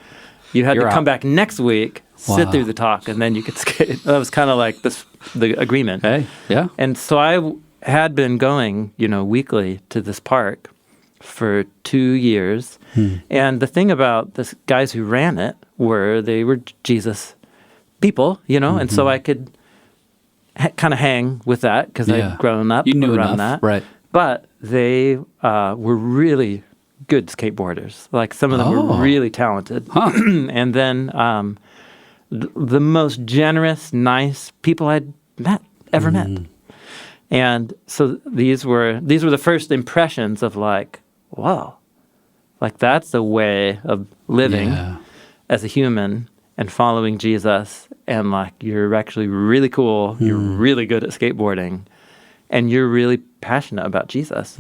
you had You're to come out. back next week, sit Wow. through the talk, and then you could skate. That was kind of like the agreement. Hey, yeah. And so I had been going, weekly to this park for 2 years. And the thing about the guys who ran it they were Jesus people, and so I could kind of hang with that because Yeah. I'd grown up You knew around enough, that. right. But they were really good skateboarders. Like some of them were really talented. Huh. And then the most generous, nice people I'd ever met. And so these were the first impressions of like, wow, like that's a way of living Yeah. as a human and following Jesus, and like you're actually really cool, you're really good at skateboarding, and you're really passionate about Jesus.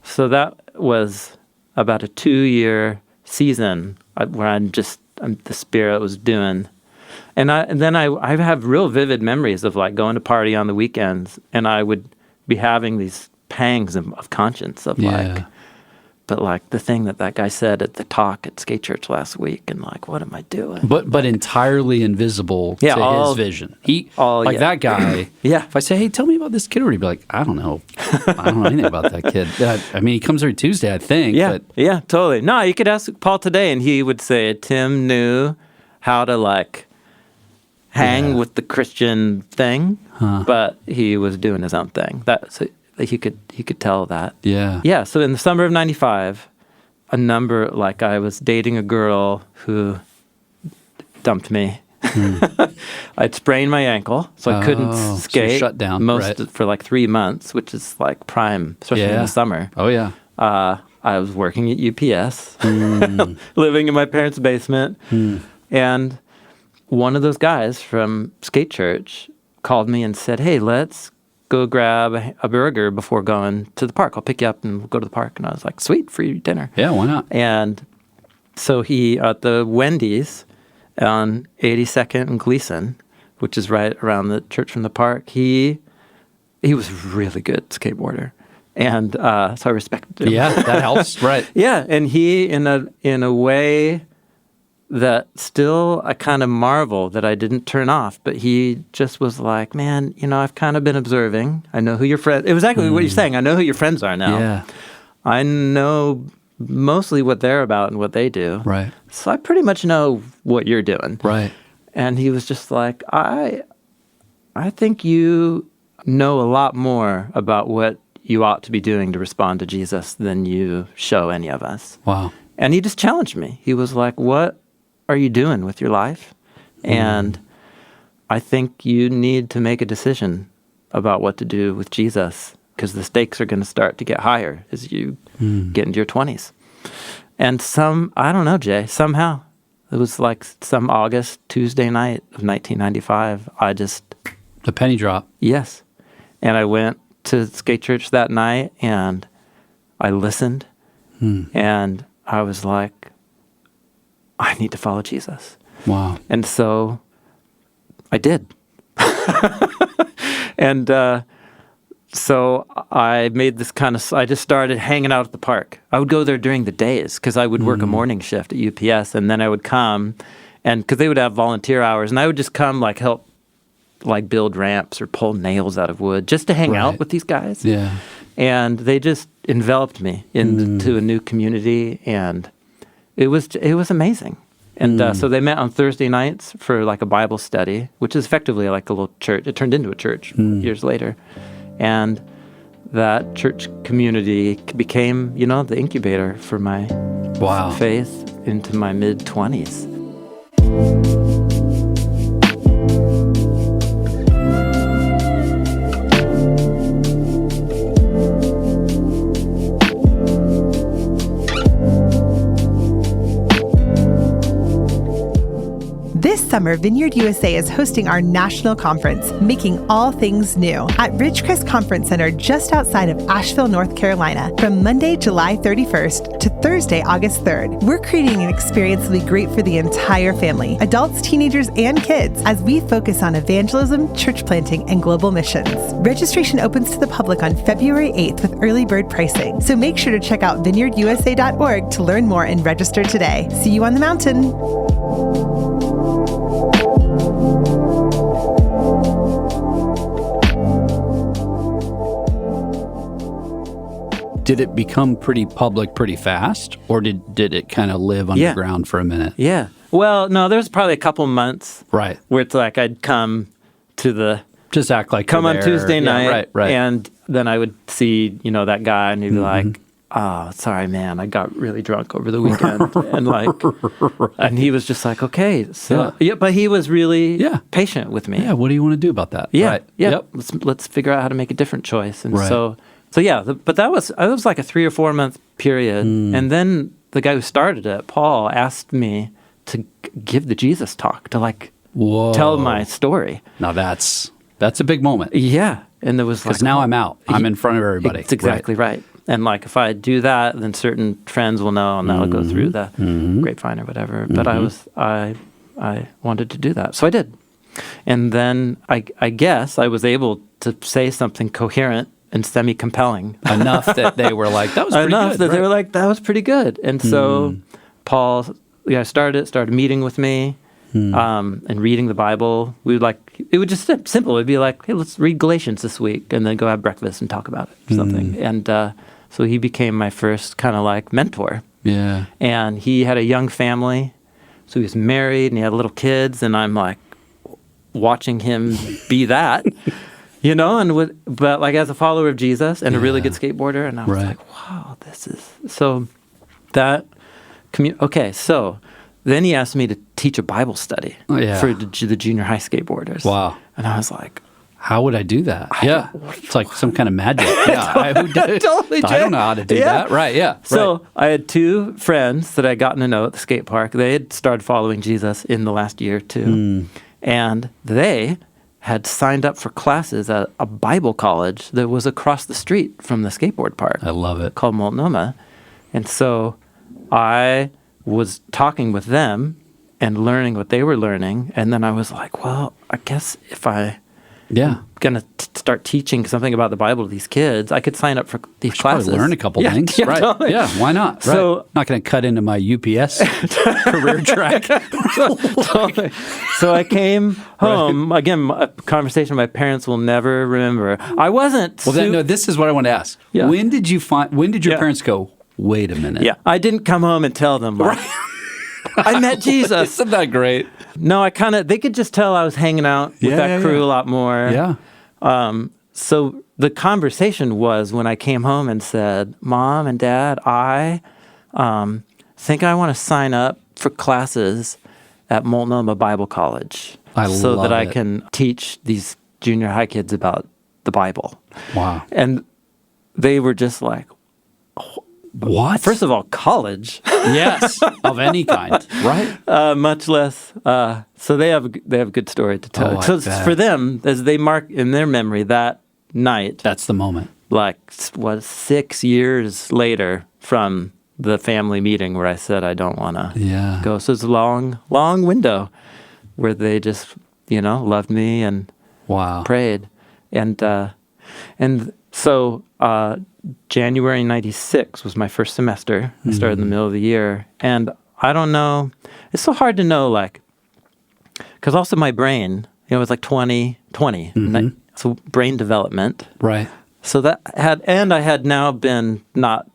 So that was about a 2-year season where the Spirit was doing. And then I have real vivid memories of like going to party on the weekends, and I would be having these pangs of conscience of like, but like the thing that guy said at the talk at SkateChurch last week, and like, what am I doing? But entirely invisible to his vision. That guy. Yeah. If I say, hey, tell me about this kid, he'd be like, I don't know. I don't know anything about that kid. I mean, he comes every Tuesday, I think. Yeah, But yeah, totally. No, you could ask Paul today, and he would say Tim knew how to like hang with the Christian thing, but he was doing his own thing. He could tell that. Yeah. Yeah. So in the summer of '95, I was dating a girl who dumped me. I'd sprained my ankle, so I couldn't so skate. shut down, for like 3 months, which is like prime, especially in the summer. Oh, yeah. I was working at UPS, living in my parents' basement, and one of those guys from SkateChurch called me and said, "Hey, let's go grab a burger before going to the park. I'll pick you up and we'll go to the park." And I was like, "Sweet, free dinner." Yeah, why not? And so he, at the Wendy's on 82nd and Gleason, which is right around the church from the park, he was a really good skateboarder. And so I respected him. Yeah, that helps. Right. Yeah, and he, in a way that still I kind of marvel that I didn't turn off, but he just was like, "Man, I've kind of been observing. I know who your friends." It was exactly what you're saying. I know who your friends are now. Yeah. I know mostly what they're about and what they do. Right. So I pretty much know what you're doing. Right. And he was just like, I think you know a lot more about what you ought to be doing to respond to Jesus than you show any of us. Wow. And he just challenged me. He was like, "What are you doing with your life? And I think you need to make a decision about what to do with Jesus, because the stakes are going to start to get higher as you get into your 20s. And I don't know, Jay, somehow, it was like some August Tuesday night of 1995, The penny drop. yes. And I went to SkateChurch that night, and I listened, and I was like, I need to follow Jesus. Wow. And so I did. And so I made this I just started hanging out at the park. I would go there during the days because I would work a morning shift at UPS, and then I would come, and because they would have volunteer hours, and I would just come like help like build ramps or pull nails out of wood just to hang out with these guys. Yeah. And they just enveloped me into a new community, and it was amazing. And so they met on Thursday nights for like a Bible study, which is effectively like a little church. It turned into a church years later. And that church community became, the incubator for my faith into my mid-20s. This summer, Vineyard USA is hosting our national conference, Making All Things New, at Ridgecrest Conference Center just outside of Asheville, North Carolina, from Monday, July 31st to Thursday, August 3rd. We're creating an experience that will be great for the entire family, adults, teenagers, and kids, as we focus on evangelism, church planting, and global missions. Registration opens to the public on February 8th with early bird pricing, so make sure to check out vineyardusa.org to learn more and register today. See you on the mountain. Did it become pretty public pretty fast, or did it kind of live underground for a minute? Yeah. Well, no, there's probably a couple months Right. where it's like I'd come to the Just act like come you're on there. Tuesday night, right. and then I would see that guy, and he'd be like, "Oh, sorry, man, I got really drunk over the weekend," and he was just like, "Okay, so but he was really patient with me. Yeah, what do you want to do about that? Yeah, Right. yeah. Yep. Let's figure out how to make a different choice." And Right. so yeah, but that was like a 3 or 4 month period, and then the guy who started it, Paul, asked me to give the Jesus talk, to like Whoa. tell my story. Now that's a big moment. Yeah, and there was Because like, now I'm out. I'm in front of everybody. It's exactly right. And like if I do that, then certain friends will know, and that'll go through the grapevine or whatever. But I wanted to do that, so I did. And then I guess I was able to say something coherent and semi-compelling Enough that they were like, that was pretty enough good. that they were like, that was pretty good. And so Paul, started meeting with me and reading the Bible. It would just simple. It'd be like, hey, let's read Galatians this week, and then go have breakfast and talk about it or something. And so he became my first kind of like mentor. Yeah. And he had a young family, so he was married and he had little kids, and I'm like watching him be that. But like as a follower of Jesus and a really good skateboarder, and I was like, wow, this is so that. Okay, so then he asked me to teach a Bible study for the junior high skateboarders. Wow, and I was like, how would I do that? It's like some kind of magic. I don't know how to do that. Right? Yeah. So I had 2 friends that I'd gotten to know at the skate park. They had started following Jesus in the last year or 2, and they had signed up for classes at a Bible college that was across the street from the skateboard park. I love it. Called Multnomah. And so I was talking with them and learning what they were learning. And then I was like, well, I guess if I'm going to start teaching something about the Bible to these kids, I could sign up for these classes. Probably learn a couple things. Yeah, right. Totally. Yeah, why not? So, right. Not going to cut into my UPS career track. Totally. So I came home. Again, a conversation my parents will never remember. I wasn't. Well, this is what I want to ask. Yeah. When did your parents go, wait a minute? Yeah. I didn't come home and tell them. Like, I met Jesus. Isn't that great? No, they could just tell I was hanging out with that crew a lot more. Yeah. So the conversation was when I came home and said, Mom and Dad, I think I want to sign up for classes at Multnomah Bible College so that I can teach these junior high kids about the Bible. Wow. And they were just like, what? First of all, college. Yes, of any kind, right? Much less. So they have a good story to tell. Oh, so for them, as they mark in their memory that night, that's the moment. Like 6 years later from the family meeting where I said I don't want to go. So it's a long window where they just loved me and prayed, and so. January 96 was my first semester. I started in the middle of the year. And I don't know, it's so hard to know, like, because also my brain it was like 20. So brain development. Right. So that I had now been not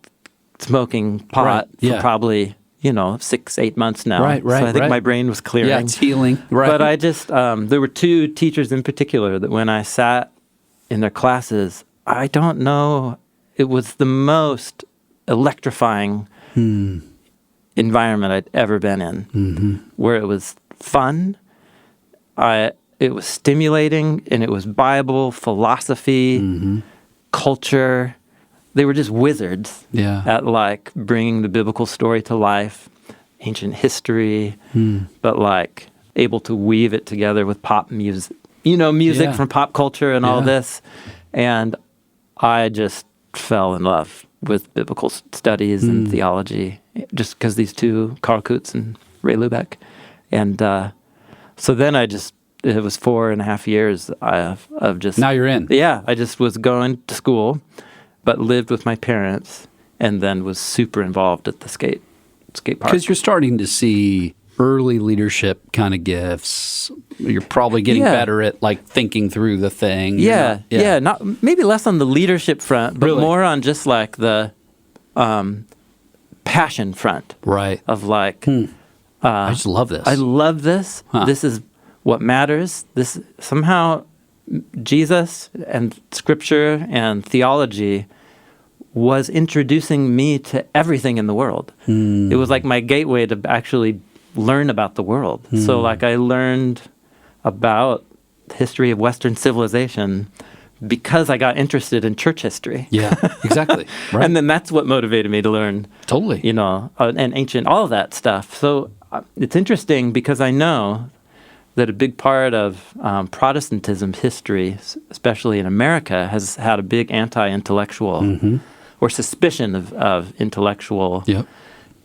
smoking pot for probably, 6-8 months now. Right. So I think my brain was clearing. Yeah, it's healing. Right. But I just, there were two teachers in particular that when I sat in their classes, I don't know, it was the most electrifying environment I'd ever been in, where it was fun, it was stimulating, and it was Bible, philosophy, culture. They were just wizards at like bringing the biblical story to life, ancient history, but like able to weave it together with pop music, music from pop culture and all this. And I just fell in love with biblical studies and theology, just because these two, Carl Kutz and Ray Lubeck. And so then it was 4.5 years of just... Now you're in. Yeah, I just was going to school, but lived with my parents, and then was super involved at the skate park. Because you're starting to see early leadership kind of gifts. You're probably getting better at like thinking through the thing. Yeah. Not maybe less on the leadership front, but more on just like the passion front. Right. Of like, I just love this. I love this. Huh. This is what matters. This somehow Jesus and Scripture and theology was introducing me to everything in the world. It was like my gateway to actually learn about the world. So like I learned about the history of Western civilization because I got interested in church history. Yeah, exactly. Right. And then that's what motivated me to learn. Totally. And ancient, all of that stuff. So it's interesting because I know that a big part of Protestantism history, especially in America, has had a big anti-intellectual or suspicion of intellectual. Yep.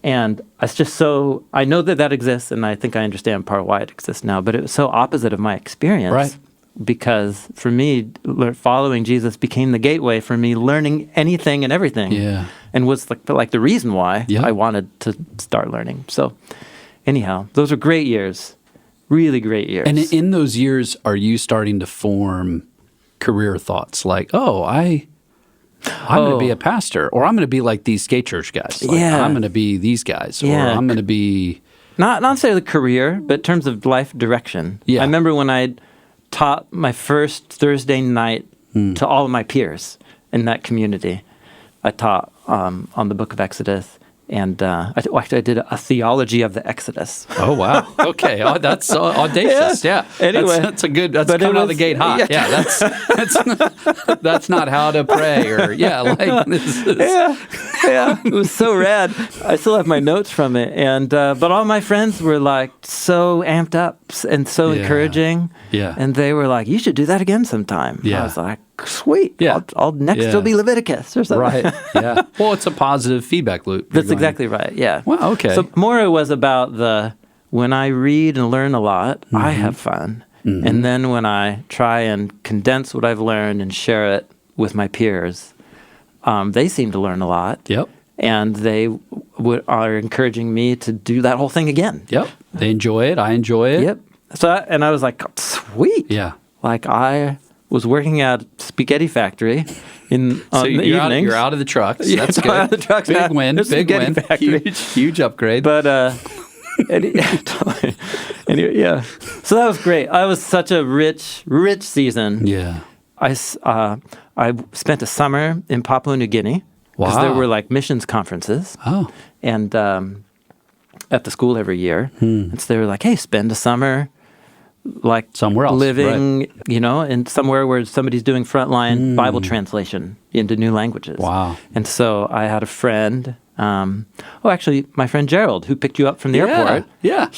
And it's just so, I know that exists, and I think I understand part of why it exists now, but it was so opposite of my experience. Right. Because for me, following Jesus became the gateway for me learning anything and everything. Yeah. And was like the reason why I wanted to start learning. So anyhow, those were great years. Really great years. And in those years, are you starting to form career thoughts like, I'm going to be a pastor, or I'm going to be like these SkateChurch guys. Like, I'm going to be these guys, or I'm going to be... Not necessarily career, but in terms of life direction. Yeah. I remember when I taught my first Thursday night to all of my peers in that community. I taught on the book of Exodus. And I did a theology of the Exodus. Oh, wow. Okay. Oh, that's audacious. Yeah. Anyway. That's coming out of the gate hot. Yeah. That's not how to pray or, this is. Yeah. It was so rad. I still have my notes from it. And, but all my friends were like so amped up and so encouraging. Yeah. And they were like, you should do that again sometime. Yeah. I was like, sweet. Yeah. I'll next it'll be Leviticus or something. Right. Yeah. Well, it's a positive feedback loop. That's exactly right. Yeah. Wow. Okay. So more it was about when I read and learn a lot, I have fun. And then when I try and condense what I've learned and share it with my peers, they seem to learn a lot. Yep. And they are encouraging me to do that whole thing again. Yep. They enjoy it. I enjoy it. Yep. So I was like, sweet. Yeah. Like I was working at a spaghetti factory in the evenings. You're out of the trucks. Yeah, that's good. Out of the trucks. Big win. Big win. Factory. Huge upgrade. But totally. Anyway, yeah. So that was great. I was such a rich season. Yeah. I spent a summer in Papua New Guinea because there were like missions conferences. Oh. And at the school every year, and so they were like, "Hey, spend a summer." Like somewhere else, living, in somewhere where somebody's doing frontline Bible translation into new languages. Wow. And so I had a friend, actually my friend Gerald, who picked you up from the airport. Yeah.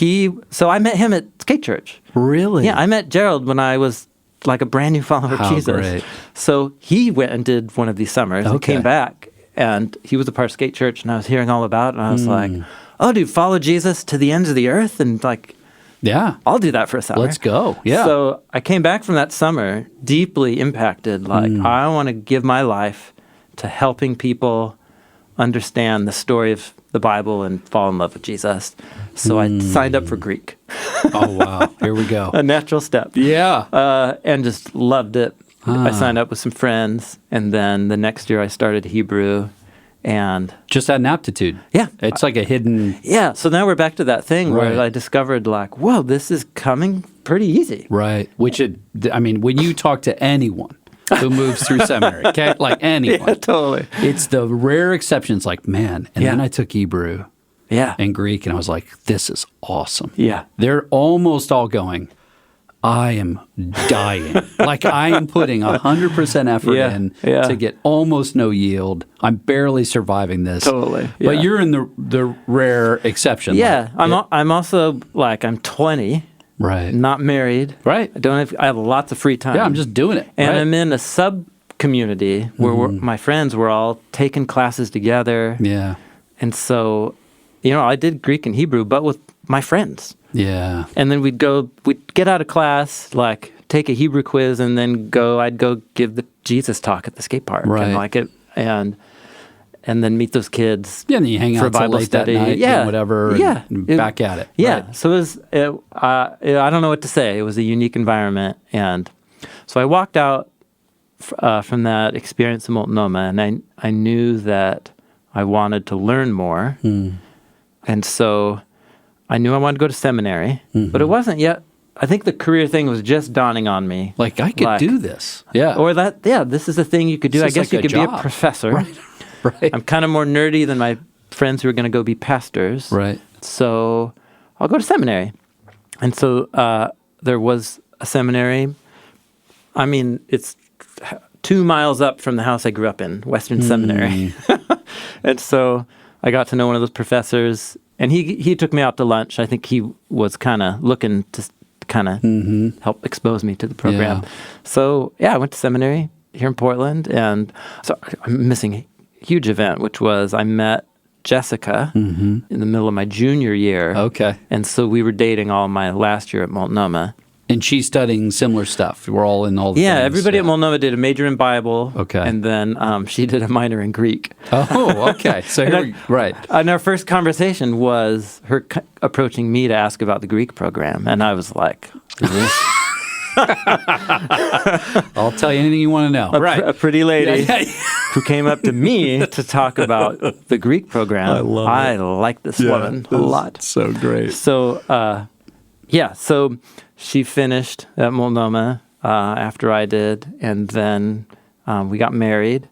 So I met him at SkateChurch. Really? Yeah, I met Gerald when I was like a brand new follower of Jesus. Great. So he went and did one of these summers and came back, and he was a part of SkateChurch, and I was hearing all about it, and I was like, oh, dude, follow Jesus to the ends of the earth, and like, yeah, I'll do that for a summer. Let's go. Yeah. So I came back from that summer deeply impacted. Like, I want to give my life to helping people understand the story of the Bible and fall in love with Jesus. So I signed up for Greek. Oh, wow. Here we go. a natural step. Yeah. And just loved it. I signed up with some friends, and then the next year I started Hebrew, and Just had an aptitude. yeah. It's like a hidden... Yeah, so now we're back to that thing Right. where I discovered like, whoa, this is coming pretty easy. Right. When you talk to anyone who moves through seminary, okay? Like anyone. Yeah, totally. It's the rare exceptions like, man. And Yeah. then I took Hebrew Yeah. and Greek, and I was like, this is awesome. Yeah. They're almost all going, I am dying. Like I am putting 100% effort Yeah, in yeah. to get almost no yield. I'm barely surviving this. Totally, yeah. But you're in the rare exception. Yeah, Like, I'm also like, I'm 20, right. not married. Right. I have lots of free time. Yeah, I'm just doing it. And right? I'm in a sub community where my friends were all taking classes together. Yeah. And so, I did Greek and Hebrew, but with my friends. Yeah. And then we'd get out of class, like take a Hebrew quiz, and then I'd go give the Jesus talk at the skate park. Right. And like it, and then meet those kids. Yeah, and then you hang for out till Bible late study. that night and whatever. Yeah. And back at it. Yeah. Right. So I don't know what to say. It was a unique environment. And so I walked out from that experience in Multnomah, and I knew that I wanted to learn more. And so I knew I wanted to go to seminary, but it wasn't yet. I think the career thing was just dawning on me. Like I could do this. Yeah. Or this is a thing you could do. It's I just guess like you a could be job. a professor. Right. I'm kind of more nerdy than my friends who are going to go be pastors. Right. So I'll go to seminary. And so there was a seminary. I mean, it's 2 miles up from the house I grew up in, Western Seminary. And so I got to know one of those professors, and he took me out to lunch. I think he was kind of looking to kind of help expose me to the program. Yeah. So, I went to seminary here in Portland, and so I'm missing a huge event, which was I met Jessica in the middle of my junior year. Okay. And so we were dating all my last year at Multnomah. And she's studying similar stuff. We're all in all the Yeah, things. everybody at Multnomah did a major in Bible. Okay. And then she did a minor in Greek. Oh, okay. So right. And our first conversation was her approaching me to ask about the Greek program. And I was like, I'll tell you anything you want to know. a pretty lady Yeah. who came up to me to talk about the Greek program. I like this woman a lot. So great. So, so she finished at Multnomah after I did, and then we got married,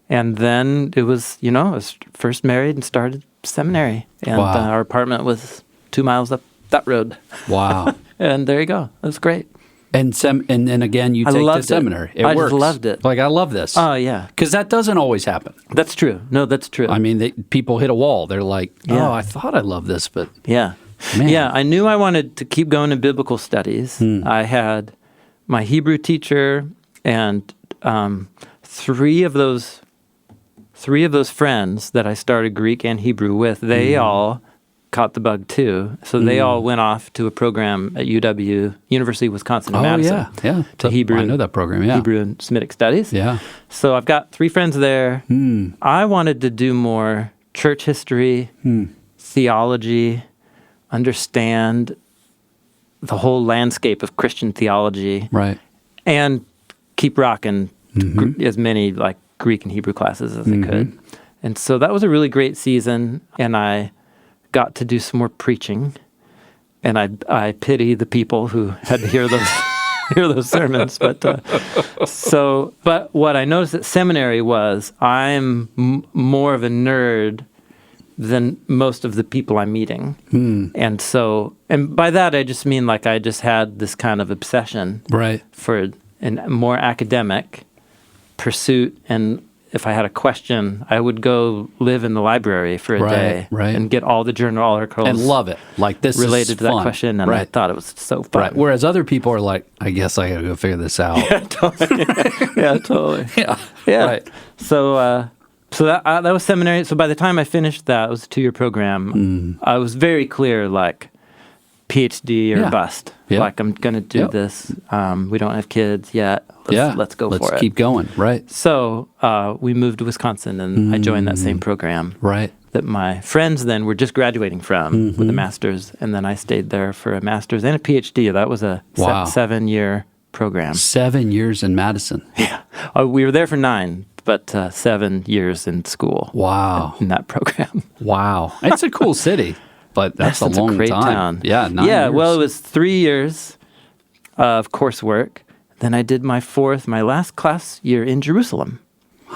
and then it was, I was first married and started seminary, and Wow. our apartment was 2 miles up that road. Wow. And there you go. It was great. And then again, you I take loved to seminary. it. I just works. loved it. Like I love this. Oh, yeah. Because that doesn't always happen. That's true. No, that's true. I mean, people hit a wall. They're like, Yeah. oh, I thought I loved this, but Yeah. Man. Yeah, I knew I wanted to keep going to biblical studies. I had my Hebrew teacher and three of those friends that I started Greek and Hebrew with, they all caught the bug too. So they all went off to a program at UW, University of Wisconsin in Madison. yeah. To Hebrew. I know that program, yeah. Hebrew and Semitic studies. Yeah. So I've got 3 friends there. I wanted to do more church history, theology, understand the whole landscape of Christian theology, Right. and keep rocking as many like Greek and Hebrew classes as I could. And so that was a really great season, and I got to do some more preaching, and I pity the people who had to hear those sermons. But what I noticed at seminary was I'm more of a nerd than most of the people I'm meeting. And so, and by that I just mean like I just had this kind of obsession Right. for a more academic pursuit, and if I had a question, I would go live in the library for a day and get all the journal articles And love it. Like this related is to that fun. question, and I thought it was so fun. Right. Whereas other people are like, I guess I got to go figure this out. Yeah, totally. Yeah. Yeah. Right. So that was seminary. So by the time I finished that, it was a 2-year program. I was very clear, like PhD or bust. Yeah. Like I'm going to do this. We don't have kids yet. Let's go for it. Let's keep going. Right. So we moved to Wisconsin, and I joined that same program. Right. that my friends then were just graduating from with a master's, and then I stayed there for a master's and a PhD. That was a Wow. 7-year program. 7 years in Madison. Yeah, we were there for 9, but 7 years in school. Wow. In that program. Wow. It's a cool city, but that's a long great time. town. Yeah, 9 Yeah, years. well, it was 3 years of coursework. Then I did my last class year in Jerusalem.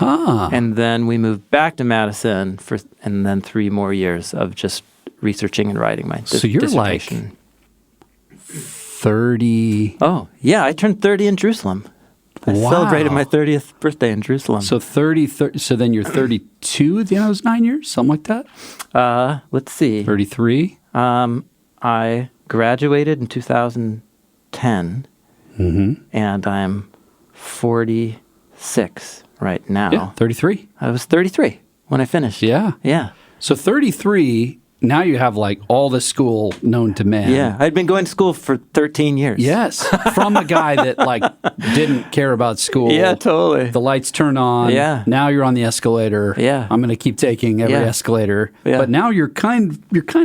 And then we moved back to Madison and then 3 more years of just researching and writing my So you're dissertation. like 30. Oh, yeah, I turned 30 in Jerusalem. I Wow. celebrated my 30th birthday in Jerusalem. So 30, so then you're 32 at the end of those 9 years, something like that? Let's see. 33? I graduated in 2010, and I'm 46 right now. Yeah, 33. I was 33 when I finished. Yeah. Yeah. So 33, now you have like all the school known to man. Yeah. I'd been going to school for 13 years. Yes. From a guy that like didn't care about school. Yeah, totally. The lights turn on. Yeah. Now you're on the escalator. Yeah. I'm going to keep taking every Yeah. escalator. Yeah. But now you're kind of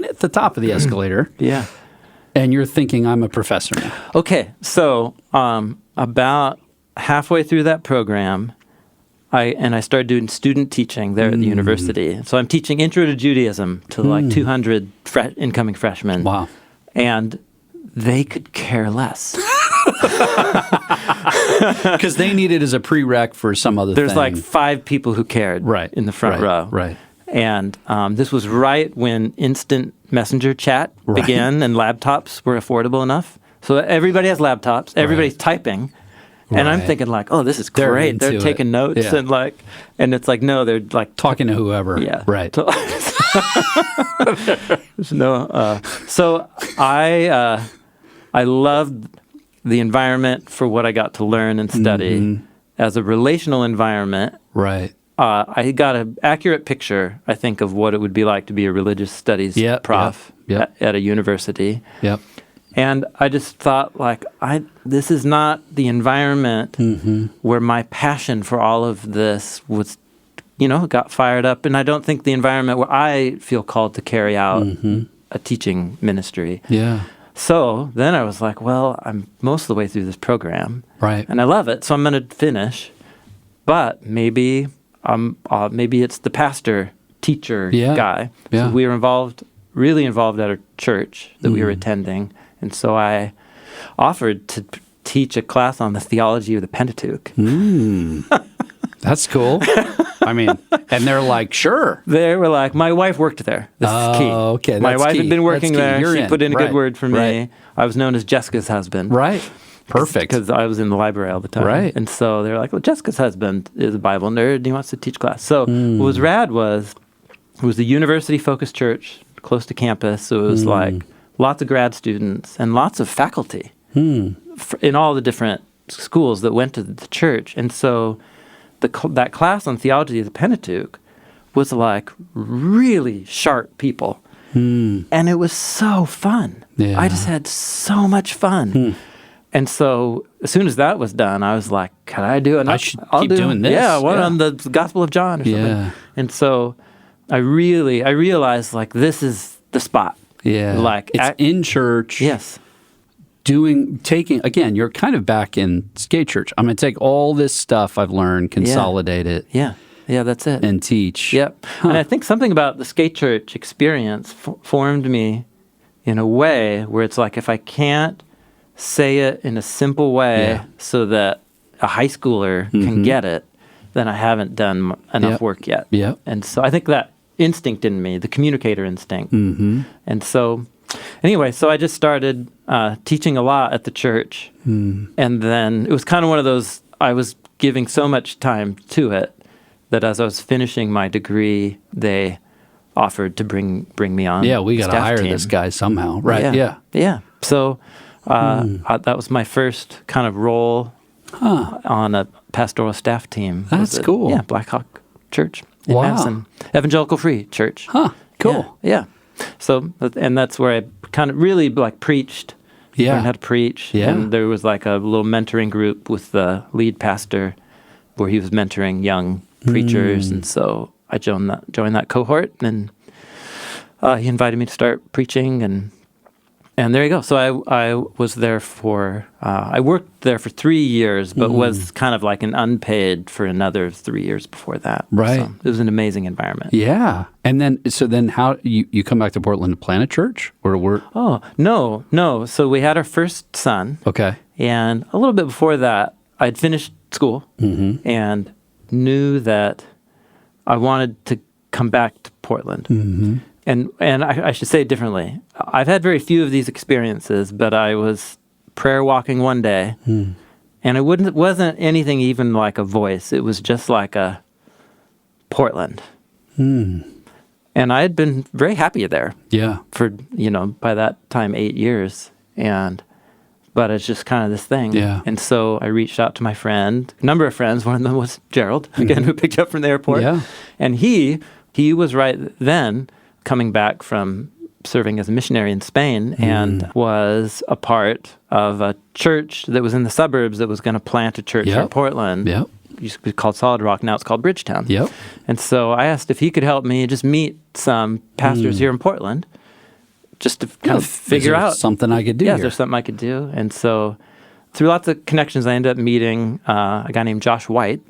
at the top of the escalator. Yeah. And you're thinking I'm a professor now. Okay. So about halfway through that program, I started doing student teaching there at the university. So I'm teaching Intro to Judaism to like 200 incoming freshmen. Wow. And they could care less. Because they need it as a prereq for some other There's thing. like 5 people who cared in the front row. Right. And this was right when instant messenger chat began and laptops were affordable enough. So everybody has laptops. Everybody's typing. And I'm thinking like, oh, this is great. They're taking notes and it's like, no, they're like talking to whoever. Yeah. Right. There's no. So I loved the environment for what I got to learn and study as a relational environment. Right. I got an accurate picture, I think, of what it would be like to be a religious studies prof at a university. Yep. And I just thought, like, this is not the environment where my passion for all of this was, got fired up. And I don't think the environment where I feel called to carry out a teaching ministry. Yeah. So then I was like, well, I'm most of the way through this program. Right. And I love it, so I'm going to finish. But maybe it's the pastor, teacher guy. Yeah. So we were really involved at a church that we were attending. And so I offered to teach a class on the theology of the Pentateuch. That's cool. I mean, and they're like, sure. They were like, my wife worked there. This is key. Okay, my that's wife key. had been working That's key. there. You're She in. put in a Right. good word for me. Right. I was known as Jessica's husband. Right. Perfect. Because I was in the library all the time. Right. And so they were like, well, Jessica's husband is a Bible nerd and he wants to teach class. So what was rad was, it was a university-focused church close to campus. So it was like lots of grad students and lots of faculty in all the different schools that went to the church. And so that class on theology of the Pentateuch was like really sharp people. And it was so fun. Yeah. I just had so much fun. And so as soon as that was done, I was like, can I do it? I should keep doing this. Yeah, one on the Gospel of John or something. Yeah. And so I realized like this is the spot. Yeah. Like it's in church. Yes. Taking, again, you're kind of back in SkateChurch. I'm going to take all this stuff I've learned, consolidate it. Yeah. Yeah, that's it. And teach. Yep. And I think something about the SkateChurch experience formed me in a way where it's like if I can't say it in a simple way so that a high schooler can get it, then I haven't done enough work yet. Yep. And so I think that instinct in me, the communicator instinct. And so anyway, so I just started teaching a lot at the church. And then it was kind of one of those, I was giving so much time to it that as I was finishing my degree, they offered to bring me on. Yeah, we got to staff hire team. this guy somehow. Right. Yeah. So that was my first kind of role on a pastoral staff team. That's cool. Yeah, Blackhawk Church in Wow. Madison. Evangelical Free Church. Huh. Cool. Yeah. So, and that's where I kind of really like preached. Yeah. Learned how to preach. Yeah. And there was like a little mentoring group with the lead pastor where he was mentoring young preachers. And so I joined that cohort and he invited me to start preaching, and there you go. So I was there for, I worked there for 3 years, but was kind of like an unpaid for another 3 years before that. Right. So it was an amazing environment. Yeah. And then how, you come back to Portland to plant a church or work? Oh, no. So we had our first son. Okay. And a little bit before that, I'd finished school and knew that I wanted to come back to Portland. And I should say it differently. I've had very few of these experiences, but I was prayer walking one day, and it wasn't anything even like a voice. It was just like a Portland. And I had been very happy there. Yeah. For, by that time, 8 years. But it's just kind of this thing. Yeah. And so I reached out to my friend, a number of friends. One of them was Gerald, again, who picked up from the airport. Yeah. And he was right then coming back from serving as a missionary in Spain and was a part of a church that was in the suburbs that was going to plant a church in Portland. Yep. It used to be called Solid Rock. Now it's called Bridgetown. Yep. And so I asked if he could help me just meet some pastors here in Portland just to kind of figure out something I could do. Is there something I could do? And so through lots of connections, I ended up meeting a guy named Josh White,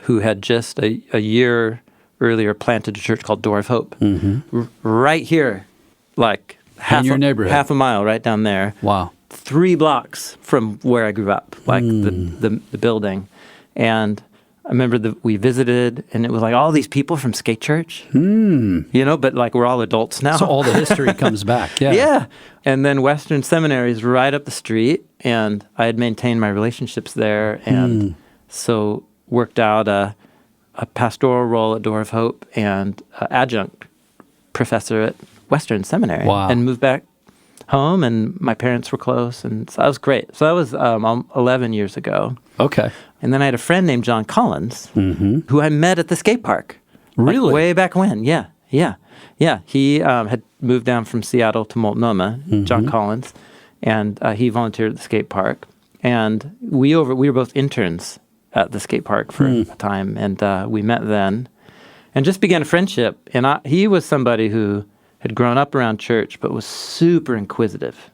who had just a year earlier planted a church called Door of Hope, right here, like in your neighborhood, half a mile right down there. Wow. 3 blocks from where I grew up, like the building. And I remember that we visited, and it was like all these people from SkateChurch, but like we're all adults now. So all the history comes back. Yeah. Yeah. And then Western Seminary is right up the street, and I had maintained my relationships there, and so worked out a pastoral role at Door of Hope and adjunct professor at Western Seminary. Wow. And moved back home, and my parents were close, and so that was great. So that was 11 years ago. Okay. And then I had a friend named John Collins, who I met at the skate park. Really? Like way back when. Yeah. He had moved down from Seattle to Multnomah, John Collins, and he volunteered at the skate park. And we were both interns at the skate park for a time, and we met then, and just began a friendship. And he was somebody who had grown up around church, but was super inquisitive.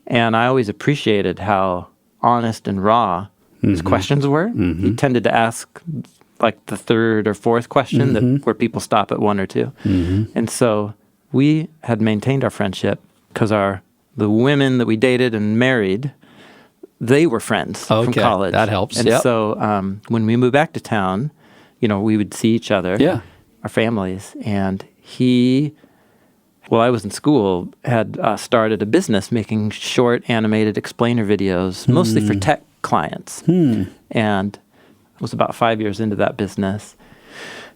And I always appreciated how honest and raw his questions were. He tended to ask like the third or fourth question where people stop at 1 or 2. And so we had maintained our friendship because the women that we dated and married, they were friends from college. That helps. And so when we moved back to town, we would see each other, our families. And he, while I was in school, had started a business making short animated explainer videos, mostly for tech clients. And I was about 5 years into that business.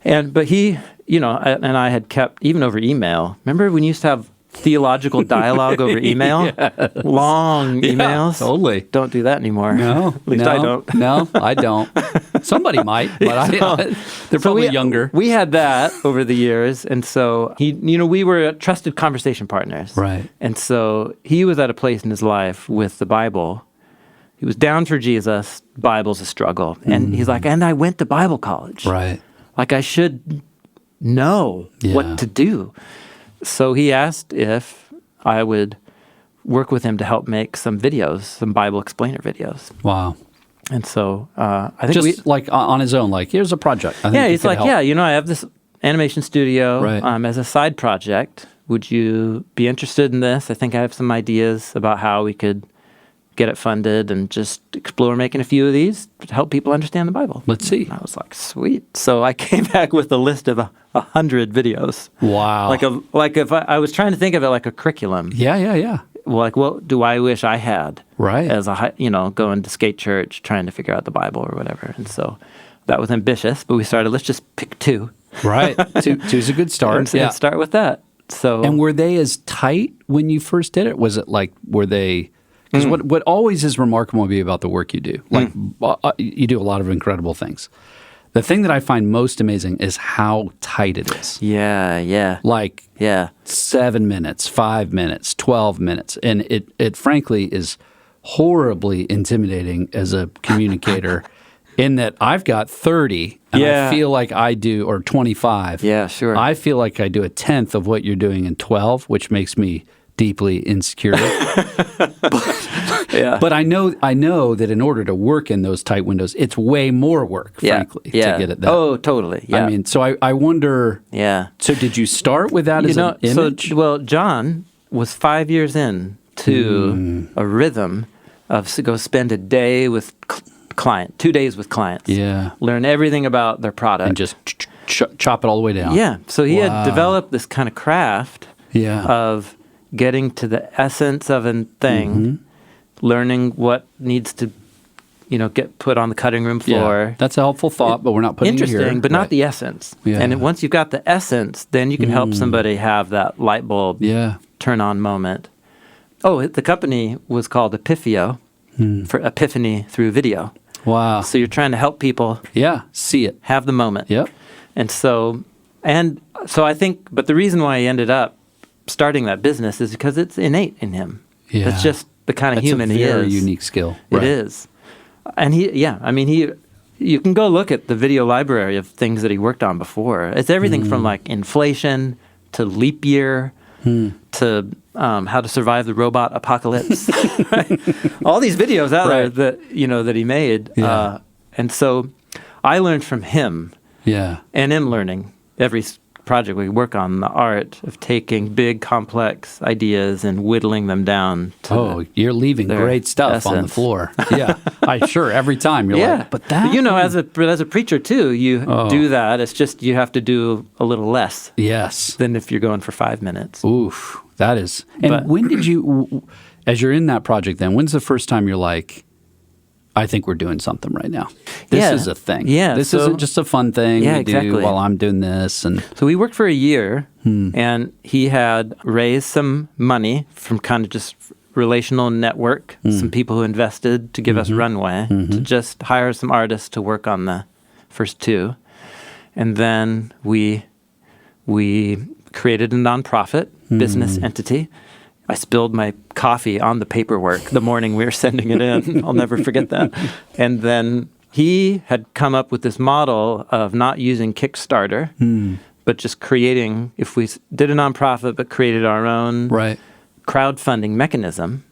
But he, and I had kept, even over email, remember when you used to have theological dialogue over email? Yes. Long emails? Totally. Don't do that anymore. No. At least I don't. No, I don't. Somebody might, but they're probably younger. We had that over the years. And so we were trusted conversation partners. Right. And so he was at a place in his life with the Bible. He was down for Jesus. Bible's a struggle. And he's like, and I went to Bible college. Right. Like I should know what to do. So he asked if I would work with him to help make some videos, some Bible explainer videos. Wow. And so I think just like on his own, like here's a project. I think he's like, help. I have this animation studio Right. As a side project. Would you be interested in this? I think I have some ideas about how we could get it funded and just explore making a few of these to help people understand the Bible. Let's see. And I was like, sweet. So I came back with a list of 100 videos. Wow. Like if I was trying to think of it like a curriculum. Yeah. Like, what do I wish I had? Right. As going to SkateChurch, trying to figure out the Bible or whatever. And so that was ambitious, but we started, let's just pick 2. Right. Two's a good start. And start with that. So. And were they as tight when you first did it? Was it like, were they... Because what always is remarkable to me about the work you do, like you do a lot of incredible things. The thing that I find most amazing is how tight it is. Yeah. Like 7 minutes, 5 minutes, 12 minutes. And it frankly is horribly intimidating as a communicator. in that I've got 30 and Yeah. I feel like I do, or 25. Yeah, sure. I feel like I do a tenth of what you're doing in 12, which makes me deeply insecure. Yeah. But I know that in order to work in those tight windows, it's way more work, frankly, to get at that. Oh, totally. Yeah. I mean, so I wonder. yeah. So did you start with that as an image? So, John was 5 years in to a rhythm of go spend a day with client, 2 days with clients. Yeah. Learn everything about their product. And just chop it all the way down. Yeah. So he Wow. had developed this kind of craft Yeah. of getting to the essence of a thing, learning what needs to, get put on the cutting room floor. Yeah. That's a helpful thought, but we're not putting it here. Interesting, but Right. not the essence. Yeah. And once you've got the essence, then you can help somebody have that light bulb Yeah. turn on moment. Oh, the company was called Epiphio for epiphany through video. Wow. So you're trying to help people Yeah. See it. have the moment. Yep. And so I think, but the reason why he ended up starting that business is because it's innate in him. Yeah. It's just the kind of That's human a he very is. unique skill. It Right. is. And you can go look at the video library of things that he worked on before. It's everything from like inflation to leap year to how to survive the robot apocalypse. Right? All these videos out there Right. that he made. Yeah. And so I learned from him Yeah. and am learning every project we work on, the art of taking big complex ideas and whittling them down to You're leaving their great stuff on the essence. floor. Yeah. Sure. Every time you're like, but that. as a preacher too, you do that. It's just you have to do a little less Yes. than if you're going for 5 minutes. Oof. That is. And But- when did you, as you're in that project then, when's the first time you're like, I think we're doing something right now. This Yeah. is a thing. Yeah, This so- isn't just a fun thing Yeah, we do exactly. while I'm doing this. And So we worked for a year, and he had raised some money from kind of just relational network, some people who invested to give us runway to just hire some artists to work on the first two. And then we created a nonprofit business entity. I spilled my coffee on the paperwork the morning we were sending it in. I'll never forget that. And then he had come up with this model of not using Kickstarter, but just creating, if we did a nonprofit but created our own right. crowdfunding mechanism,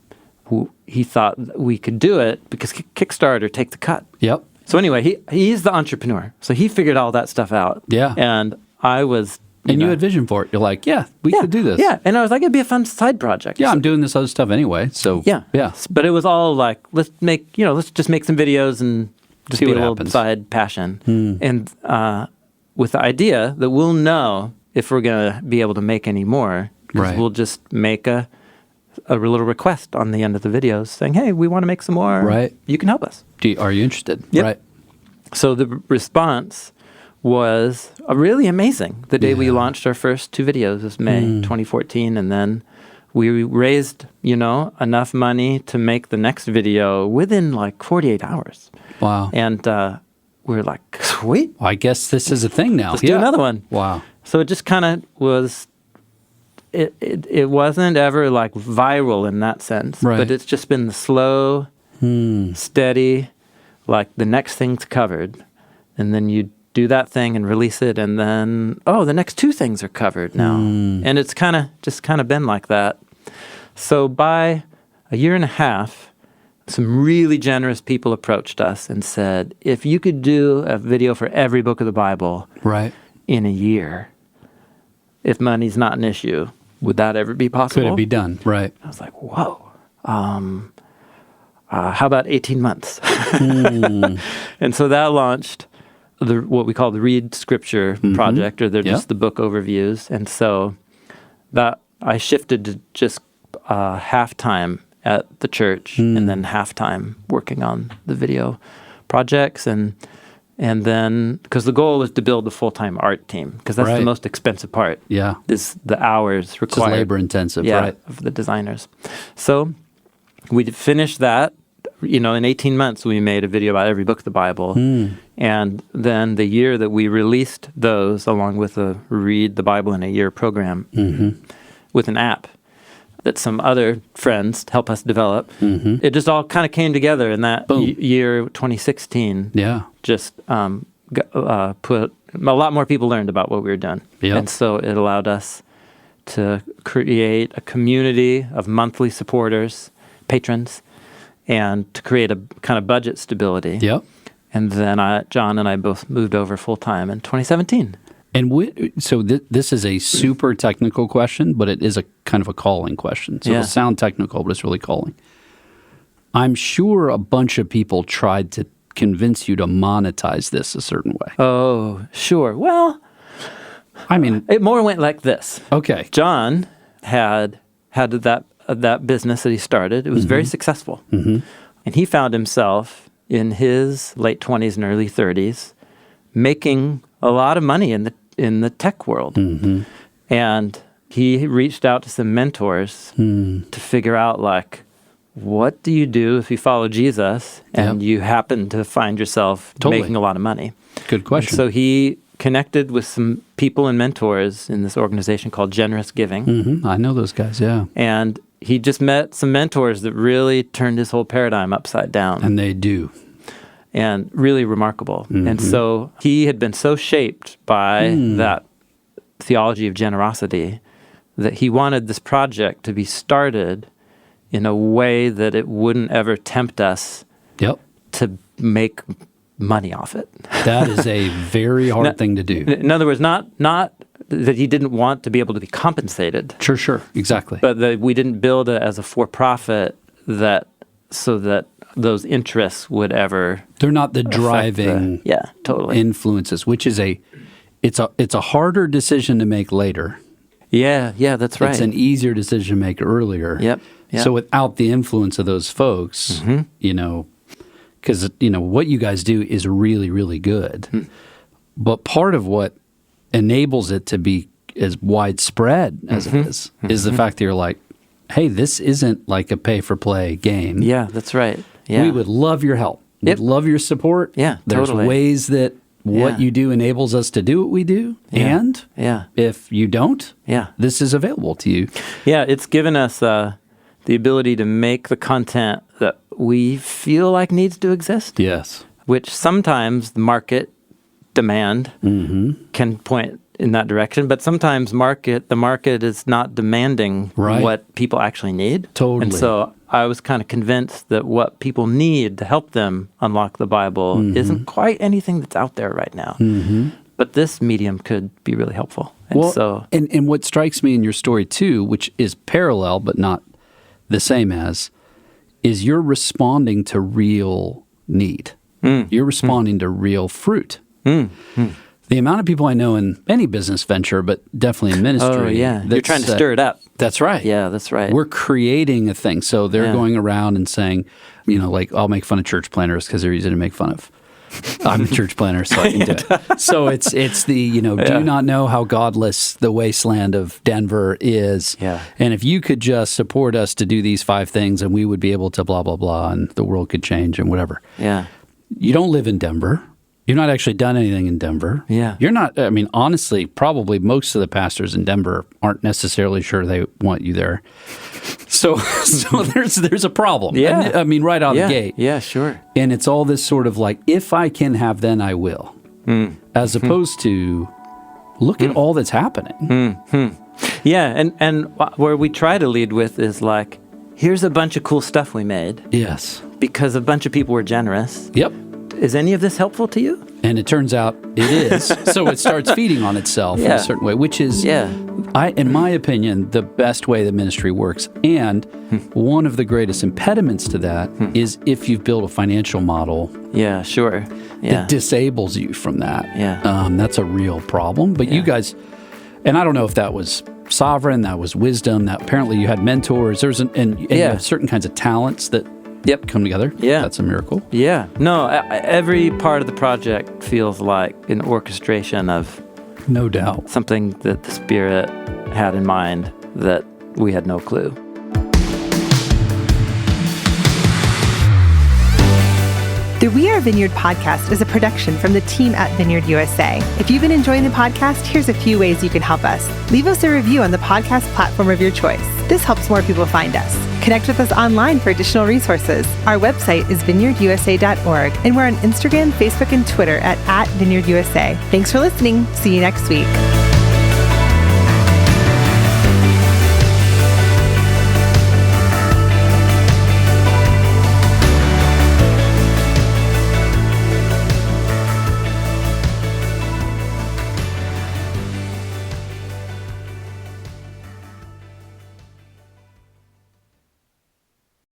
he thought that we could do it because Kickstarter take the cut. Yep. So anyway, he's the entrepreneur. So he figured all that stuff out. Yeah. And I was... And you had vision for it. You're like, we could do this. Yeah, and I was like, it'd be a fun side project. Yeah, I'm doing this other stuff anyway. So Yeah. Yeah. But it was all like, let's just make some videos and just See be a what little happens. side passion. And with the idea that we'll know if we're going to be able to make any more, because Right. we'll just make a little request on the end of the videos saying, hey, we want to make some more. Right. You can help us. Are you interested? Yep. Right. So the response was really amazing. The day we launched our first two videos was May 2014, and then we raised, enough money to make the next video within like 48 hours. Wow. And we were like, sweet, I guess this is a thing now. let's do another one. Wow. So it just kind of was, it wasn't ever like viral in that sense, Right. but it's just been the slow, steady, like the next thing's covered, and then you do that thing and release it, and then, the next two things are covered now. And it's kind of been like that. So by a year and a half, some really generous people approached us and said, if you could do a video for every book of the Bible Right. in a year, if money's not an issue, would that ever be possible? Could it be done? Right. I was like, whoa. How about 18 months? And so that launched what we call the Read Scripture Project, or they're just the book overviews. And so that I shifted to just half-time at the church and then half-time working on the video projects. And then, because the goal was to build a full-time art team, because that's the Right. most expensive part. Yeah. Is the hours required. Just labor intensive, right? Of the designers. So we finished that. In 18 months, we made a video about every book of the Bible. And then the year that we released those, along with a Read the Bible in a Year program with an app, that some other friends help us develop. It just all kind of came together in that year 2016. Yeah. Just put a lot more people learned about what we were doing. Yep. And so it allowed us to create a community of monthly supporters, patrons, and to create a kind of budget stability. Yep. And then John and I both moved over full-time in 2017. And so this is a super technical question, but it is a kind of a calling question. So it'll sound technical, but it's really calling. I'm sure a bunch of people tried to convince you to monetize this a certain way. Oh, sure. Well, I mean, it more went like this. Okay. John had that business that he started. It was very successful. And he found himself in his late 20s and early 30s making a lot of money in the tech world. And he reached out to some mentors to figure out, like, what do you do if you follow Jesus and you happen to find yourself making a lot of money? Good question. And so he connected with some people and mentors in this organization called Generous Giving. I know those guys, yeah. And he just met some mentors that really turned his whole paradigm upside down. And they do. And really remarkable. And so he had been so shaped by that theology of generosity that he wanted this project to be started in a way that it wouldn't ever tempt us to make money off it. That is a very hard thing to do. In other words, not that he didn't want to be able to be compensated. Sure, exactly. But that we didn't build it as a for-profit so that those interests would ever. They're not the driving influences, which is it's a harder decision to make later. Yeah, that's right. It's an easier decision to make earlier. Yep. So without the influence of those folks, because what you guys do is really, really good. But part of what enables it to be as widespread as it is the fact that you're like, hey, this isn't like a pay-for-play game. Yeah, that's right. Yeah. We would love your help. We'd love your support. Yeah, There's totally. ways that what you do enables us to do what we do. Yeah. And Yeah. if you don't, Yeah. this is available to you. Yeah, it's given us the ability to make the content that we feel like needs to exist, Yes. which sometimes the market demand can point in that direction, but sometimes the market is not demanding what people actually need. Totally. And so I was kind of convinced that what people need to help them unlock the Bible isn't quite anything that's out there right now. But this medium could be really helpful. And and what strikes me in your story too, which is parallel but not the same as, is you're responding to real need. You're responding to real fruit. The amount of people I know in any business venture, but definitely in ministry. You're trying to stir it up. That's right. Yeah, that's right. We're creating a thing. So they're going around and saying, like, I'll make fun of church planners because they're easy to make fun of. I'm a church planner, so I can do it. So it's the, do you not know how godless the wasteland of Denver is? Yeah. And if you could just support us to do these 5 things and we would be able to blah, blah, blah, and the world could change and whatever. Yeah. You don't live in Denver. You've not actually done anything in Denver. Yeah. You're not, honestly, probably most of the pastors in Denver aren't necessarily sure they want you there. So there's a problem. Yeah. Right out of the gate. Yeah, sure. And it's all this sort of like, if I can have, then I will. As opposed to, look at all that's happening. Yeah, and where we try to lead with is like, here's a bunch of cool stuff we made. Yes. Because a bunch of people were generous. Yep. Is any of this helpful to you? And it turns out it is. So it starts feeding on itself in a certain way, which is, in my opinion, the best way that ministry works. And one of the greatest impediments to that is if you've built a financial model Yeah, sure. Yeah. that disables you from that. Yeah. That's a real problem. But you guys, and I don't know if that was sovereign, that was wisdom, that apparently you had mentors, and you have certain kinds of talents that come together. Yeah. That's a miracle. Yeah. No, every part of the project feels like an orchestration of No doubt. something that the Spirit had in mind that we had no clue. The We Are Vineyard podcast is a production from the team at Vineyard USA. If you've been enjoying the podcast, here's a few ways you can help us. Leave us a review on the podcast platform of your choice. This helps more people find us. Connect with us online for additional resources. Our website is vineyardusa.org, and we're on Instagram, Facebook, and Twitter at VineyardUSA. Thanks for listening. See you next week.